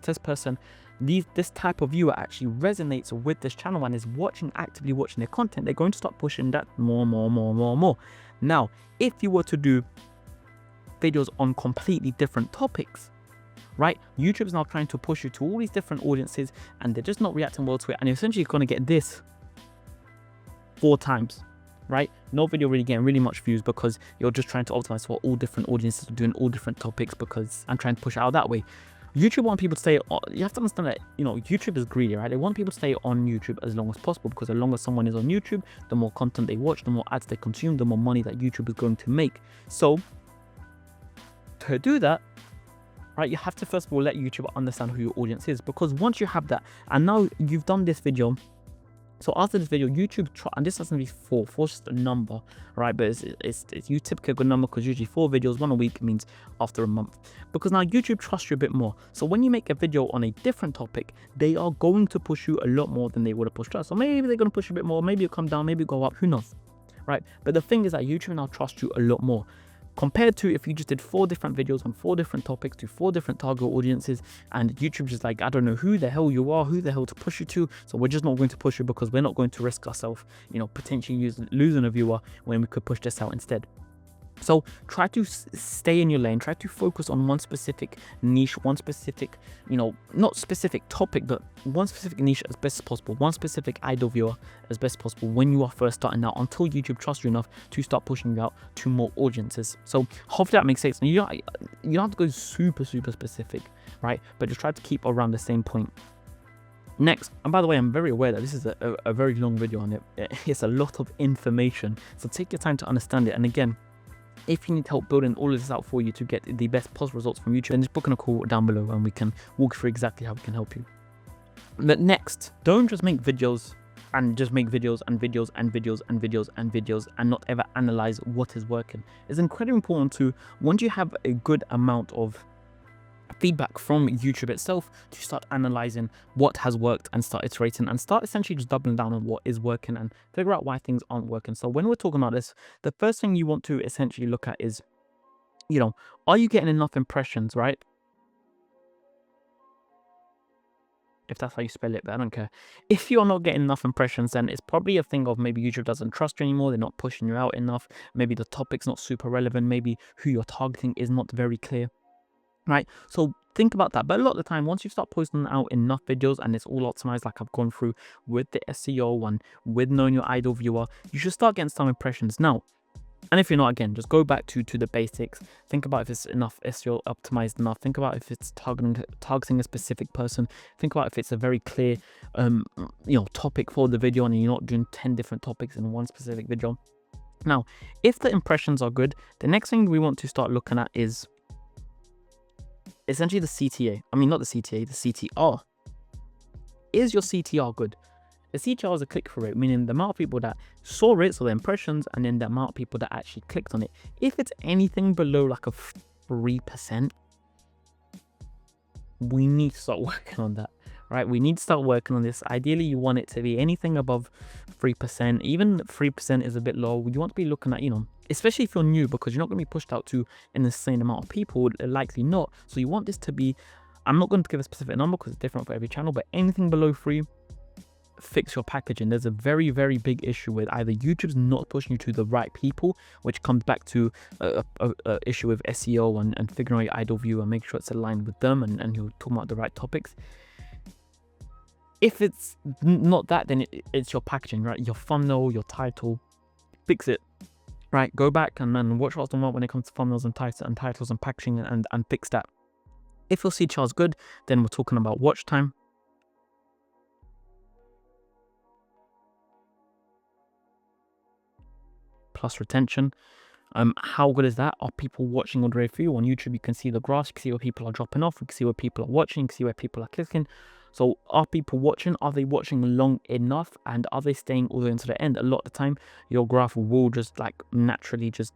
Speaker 1: type of viewer actually resonates with this channel and is actively watching their content, they're going to start pushing that more and more and more and more and more. Now, if you were to do videos on completely different topics, right? YouTube's now trying to push you to all these different audiences and they're just not reacting well to it. And you're essentially going to get this 4 times, right? No video really getting really much views because you're just trying to optimize for all different audiences, doing all different topics, because I'm trying to push it out that way. YouTube want people to stay on, you have to understand that, you know, YouTube is greedy, right? They want people to stay on YouTube as long as possible, because the longer someone is on YouTube, the more content they watch, the more ads they consume, the more money that YouTube is going to make. So to do that, right, you have to first of all let YouTube understand who your audience is, because once you have that, and now you've done this video, so after this video, YouTube, and this doesn't be 4 is just a number, right? But it's you typically a good number, because usually 4 videos, 1 a week means after a month. Because now YouTube trusts you a bit more. So when you make a video on a different topic, they are going to push you a lot more than they would have pushed us. So maybe they're going to push you a bit more, maybe you come down, maybe you go up, who knows, right? But the thing is that YouTube now trusts you a lot more, compared to if you just did 4 different videos on 4 different topics to 4 different target audiences, and YouTube just like, I don't know who the hell you are, who the hell to push you to, so we're just not going to push you because we're not going to risk ourselves, you know, potentially losing a viewer when we could push this out instead. So try to stay in your lane, try to focus on one specific niche, one specific, you know, not specific topic, but one specific niche as best as possible, one specific idol viewer as best as possible when you are first starting out, until YouTube trusts you enough to start pushing you out to more audiences. So hopefully that makes sense. And you don't have to go super specific, right? But just try to keep around the same point. Next, and by the way, I'm very aware that this is a very long video on it. It's a lot of information, so take your time to understand it. And again, if you need help building all of this out for you to get the best possible results from YouTube, then just book in a call down below and we can walk through exactly how we can help you. But next, don't just make videos and just make videos and videos and videos and videos and videos and not ever analyze what is working. It's incredibly important to, once you have a good amount of feedback from YouTube itself, to start analyzing what has worked and start iterating and start essentially just doubling down on what is working and figure out why things aren't working. So when we're talking about this, the first thing you want to essentially look at is, you know, are you getting enough impressions, right? If that's how you spell it, but I don't care. If you are not getting enough impressions, then it's probably a thing of maybe YouTube doesn't trust you anymore, they're not pushing you out enough, maybe the topic's not super relevant, maybe who you're targeting is not very clear. Right, so think about that. But a lot of the time, once you start posting out enough videos and it's all optimized, like I've gone through with the SEO one, with knowing your idol viewer, you should start getting some impressions now. And if you're not, again, just go back to the basics. Think about if it's enough SEO optimized enough. Think about if it's targeting a specific person. Think about if it's a very clear you know, topic for the video and you're not doing 10 different topics in one specific video. Now, if the impressions are good, the next thing we want to start looking at is essentially the CTA. I mean, not the CTA, the CTR. Is your CTR good? The CTR is a click-through rate, meaning the amount of people that saw it, so the impressions, and then the amount of people that actually clicked on it. If it's anything below like a 3%, we need to start working on that, right? We need to start working on this. Ideally, you want it to be anything above 3%. Even 3% is a bit low. You want to be looking at, you know, especially if you're new, because you're not going to be pushed out to an insane amount of people, likely not. So you want this to be, I'm not going to give a specific number because it's different for every channel, but anything below 3, fix your packaging. There's a very, very big issue with either YouTube's not pushing you to the right people, which comes back to a issue with SEO and figuring out your ideal viewer and make sure it's aligned with them and you're talking about the right topics. If it's not that, then it's your packaging, right? Your thumbnail, your title. Fix it, right? Go back and then watch what's done well when it comes to thumbnails and titles and packaging and fix that. If your CTR is good, then we're talking about watch time. Plus retention. How good is that? Are people watching all the way through? On YouTube, you can see the graphs, you can see where people are dropping off, you can see where people are watching, you can see where people are clicking. So are people watching? Are they watching long enough? And are they staying all the way into the end? A lot of the time, your graph will just like naturally just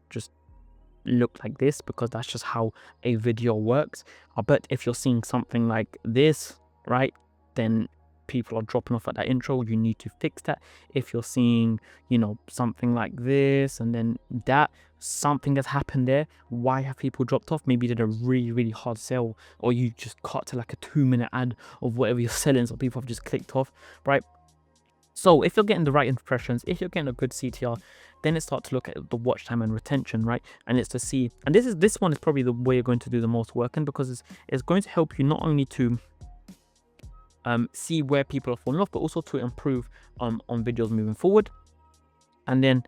Speaker 1: look like this, because that's just how a video works. But if you're seeing something like this, right, then people are dropping off at that intro. You need to fix that. If you're seeing, you know, something like this and then that, something has happened there. Why have people dropped off? Maybe you did a really, really hard sell, or you just cut to like a 2-minute ad of whatever you're selling, so people have just clicked off, right? So if you're getting the right impressions, if you're getting a good CTR, then it starts to look at the watch time and retention, right? And it's to see, and this one is probably the way you're going to do the most work in, because it's going to help you not only to see where people are falling off, but also to improve on videos moving forward. And then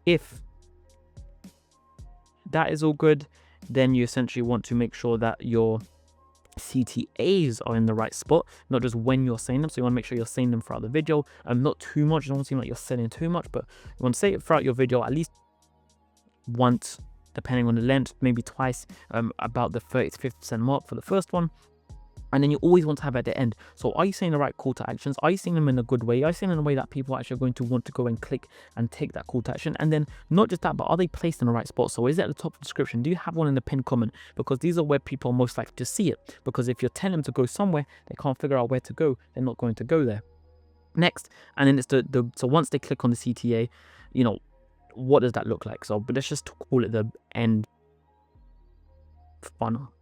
Speaker 1: if that is all good, then you essentially want to make sure that your CTAs are in the right spot, not just when you're saying them. So you want to make sure you're saying them throughout the video, not too much. It don't seem like you're selling too much, but you want to say it throughout your video at least once, depending on the length, maybe twice, about the 30 to 50% mark for the first one. And then you always want to have at the end. So are you saying the right call to actions? Are you saying them in a good way? Are you saying in a way that people are actually going to want to go and click and take that call to action? And then not just that, but are they placed in the right spot? So is it at the top of the description? Do you have one in the pinned comment? Because these are where people are most likely to see it. Because if you're telling them to go somewhere, they can't figure out where to go, they're not going to go there. Next, and then it's so once they click on the CTA, you know, what does that look like? So, but let's just call it the end funnel,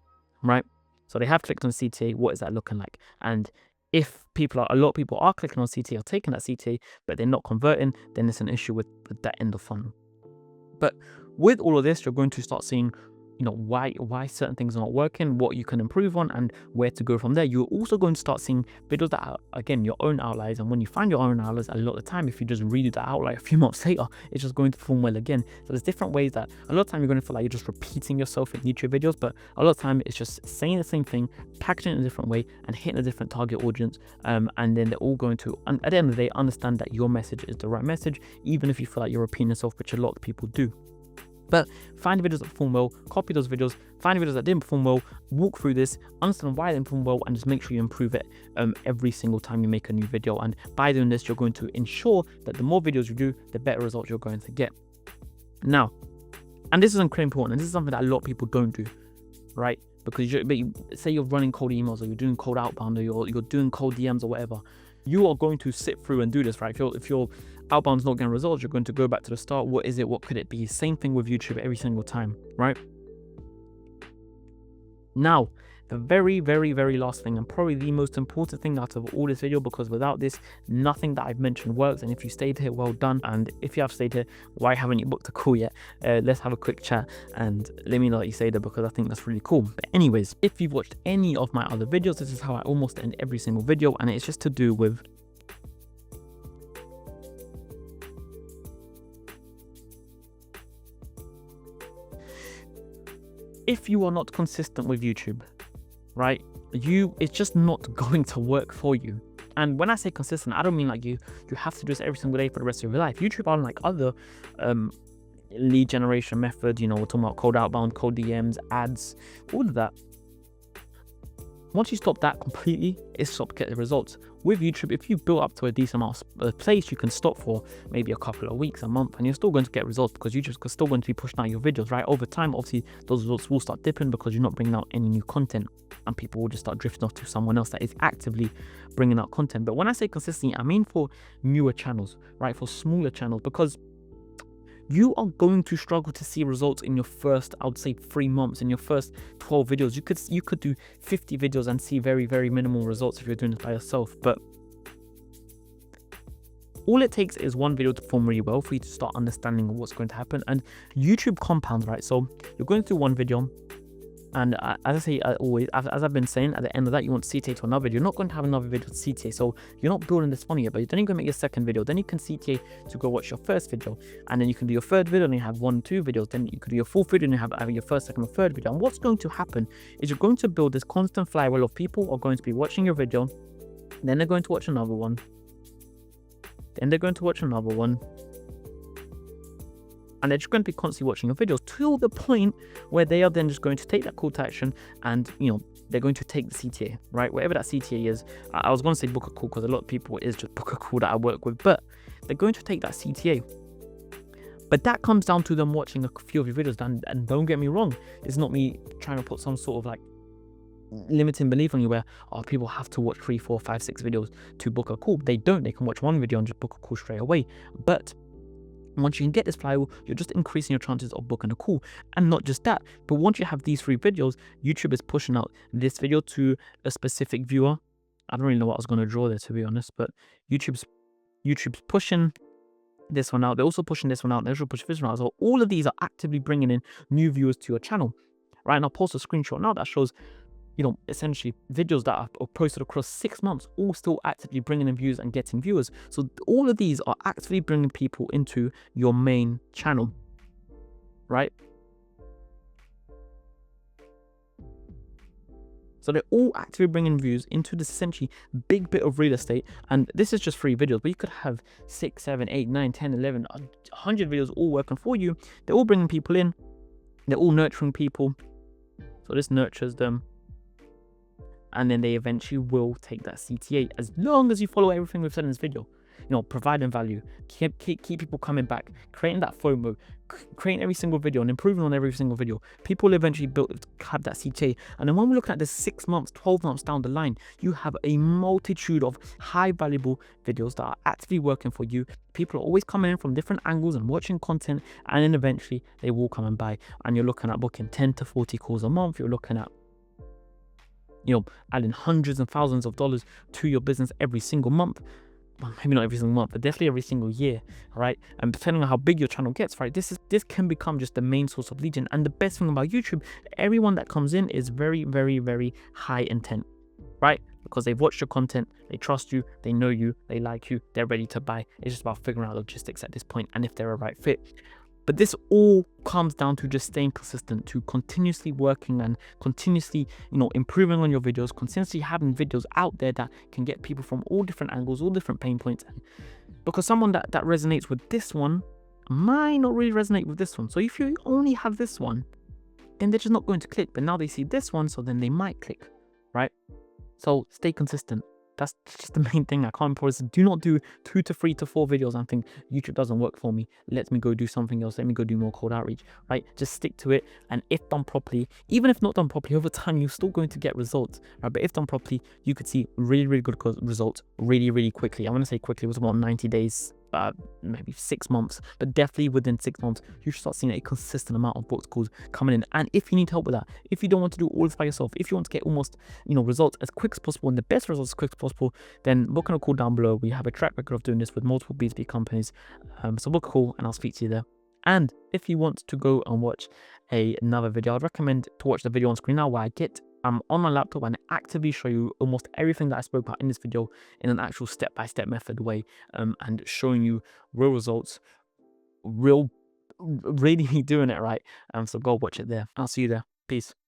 Speaker 1: right? So they have clicked on CTA. What is that looking like? And if a lot of people are clicking on CTA or taking that CTA, but they're not converting, then it's an issue with that end of funnel. But with all of this, you're going to start seeing, you know, why certain things are not working, what you can improve on, and where to go from there. You're also going to start seeing videos that are, again, your own outliers. And when you find your own outliers, a lot of the time, if you just redo that outlier a few months later, it's just going to perform well again. So there's different ways that a lot of time you're going to feel like you're just repeating yourself in YouTube videos, but a lot of time it's just saying the same thing, packaging it in a different way, and hitting a different target audience. And then they're all going to, at the end of the day, understand that your message is the right message, even if you feel like you're repeating yourself, which a lot of people do. But find videos that perform well, copy those videos, find videos that didn't perform well, walk through this, understand why they didn't perform well, and just make sure you improve it every single time you make a new video. And by doing this, you're going to ensure that the more videos you do, the better results you're going to get. Now, and this is incredibly important, and this is something that a lot of people don't do, right? Because say you're running cold emails, or you're doing cold outbound, or you're doing cold DMs or whatever, you are going to sit through and do this, right? If your outbound's not getting results, you're going to go back to the start. What is it? What could it be? Same thing with YouTube every single time, right? Now, the very, very, very last thing, and probably the most important thing out of all this video, because without this, nothing that I've mentioned works. And if you stayed here, well done. And if you have stayed here, why haven't you booked a call yet? Let's have a quick chat and let me know that you stayed there, because I think that's really cool. But anyways, if you've watched any of my other videos, this is how I almost end every single video, and it's just to do with if you are not consistent with YouTube, right? It's just not going to work for you. And when I say consistent, I don't mean like you have to do this every single day for the rest of your life. YouTube, unlike other lead generation methods, you know, we're talking about cold outbound, cold DMs, ads, all of that. Once you stop that completely, it stops getting results. With YouTube, if you build up to a decent amount of place, you can stop for maybe a couple of weeks, a month, and you're still going to get results, because YouTube's still going to be pushing out your videos, right? Over time, obviously, those results will start dipping because you're not bringing out any new content, and people will just start drifting off to someone else that is actively bringing out content. But when I say consistency, I mean for newer channels, right? For smaller channels, because you are going to struggle to see results in your first, I would say, 3 months, in your first 12 videos. You could do 50 videos and see very, very minimal results if you're doing it by yourself. But All it takes is one video to perform really well for you to start understanding what's going to happen. And YouTube compounds, right? So you're going through one video, and as I say always, as I've been saying, at the end of that, you want CTA to another video. You're not going to have another video to CTA, so you're not building this funnel yet. But then you're going to make your second video. Then you can CTA to go watch your first video, and then you can do your third video, and you have 1, 2 videos. Then you could do your fourth video, and you have your first, second, or third video. And what's going to happen is you're going to build this constant flywheel of people are going to be watching your video, then they're going to watch another one, then they're going to watch another one, and they're just going to be constantly watching your videos to the point where they are then just going to take that call to action, and they're going to take the CTA, right? Whatever that CTA is. I was going to say book a call because a lot of people is just book a call that I work with, but they're going to take that CTA. But that comes down to them watching a few of your videos. And don't get me wrong, it's not me trying to put some sort of like limiting belief on you where people have to watch 3, 4, 5, 6 videos to book a call. They don't. They can watch one video and just book a call straight away. But once you can get this flywheel, you're just increasing your chances of booking a call. And not just that, but once you have these 3 videos, YouTube is pushing out this video to a specific viewer. I don't really know what I was going to draw there, to be honest, but YouTube's pushing this one out. They're also pushing this one out. They're also pushing this one out. So all of these are actively bringing in new viewers to your channel, right? And I'll post a screenshot now that shows essentially videos that are posted across 6 months, all still actively bringing in views and getting viewers. So all of these are actively bringing people into your main channel, right? So they're all actively bringing views into this essentially big bit of real estate. And this is just 3 videos, but you could have 6, 7, 8, 9, 10, 11, 100 videos all working for you. They're all bringing people in. They're all nurturing people. So this nurtures them. And then they eventually will take that CTA as long as you follow everything we've said in this video. Providing value, keep people coming back, creating that FOMO, creating every single video and improving on every single video. People will eventually have that CTA. And then when we look at this 6 months, 12 months down the line, you have a multitude of high valuable videos that are actively working for you. People are always coming in from different angles and watching content, and then eventually they will come and buy. And you're looking at booking 10 to 40 calls a month. You're looking at adding hundreds and thousands of dollars to your business every single month. Well, maybe not every single month, but definitely every single year, right? And depending on how big your channel gets, right, this can become just the main source of lead gen. And the best thing about YouTube, everyone that comes in is very, very, very high intent, right? Because they've watched your content, they trust you, they know you, they like you, they're ready to buy. It's just about figuring out logistics at this point and if they're a right fit. But this all comes down to just staying consistent, to continuously working and continuously, improving on your videos, continuously having videos out there that can get people from all different angles, all different pain points. Because someone that resonates with this one might not really resonate with this one. So if you only have this one, then they're just not going to click. But now they see this one, so then they might click, right? So stay consistent. That's just the main thing. I can't promise. Do not do 2 to 3 to 4 videos and think YouTube doesn't work for me. Let me go do something else. Let me go do more cold outreach, right? Just stick to it. And if done properly, even if not done properly, over time, you're still going to get results, right? But if done properly, you could see really, really good results really, really quickly. I want to say quickly, it was about 90 days, maybe 6 months, but definitely within 6 months, you should start seeing a consistent amount of booked calls coming in. And if you need help with that, if you don't want to do all this by yourself, if you want to get almost, results as quick as possible and the best results as quick as possible, then book on a call down below. We have a track record of doing this with multiple B2B companies. So book a call and I'll speak to you there. And if you want to go and watch another video, I'd recommend to watch the video on screen now where I get on my laptop and actively show you almost everything that I spoke about in this video in an actual step-by-step method way, and showing you real results, really doing it right. So go watch it there. I'll see you there. Peace.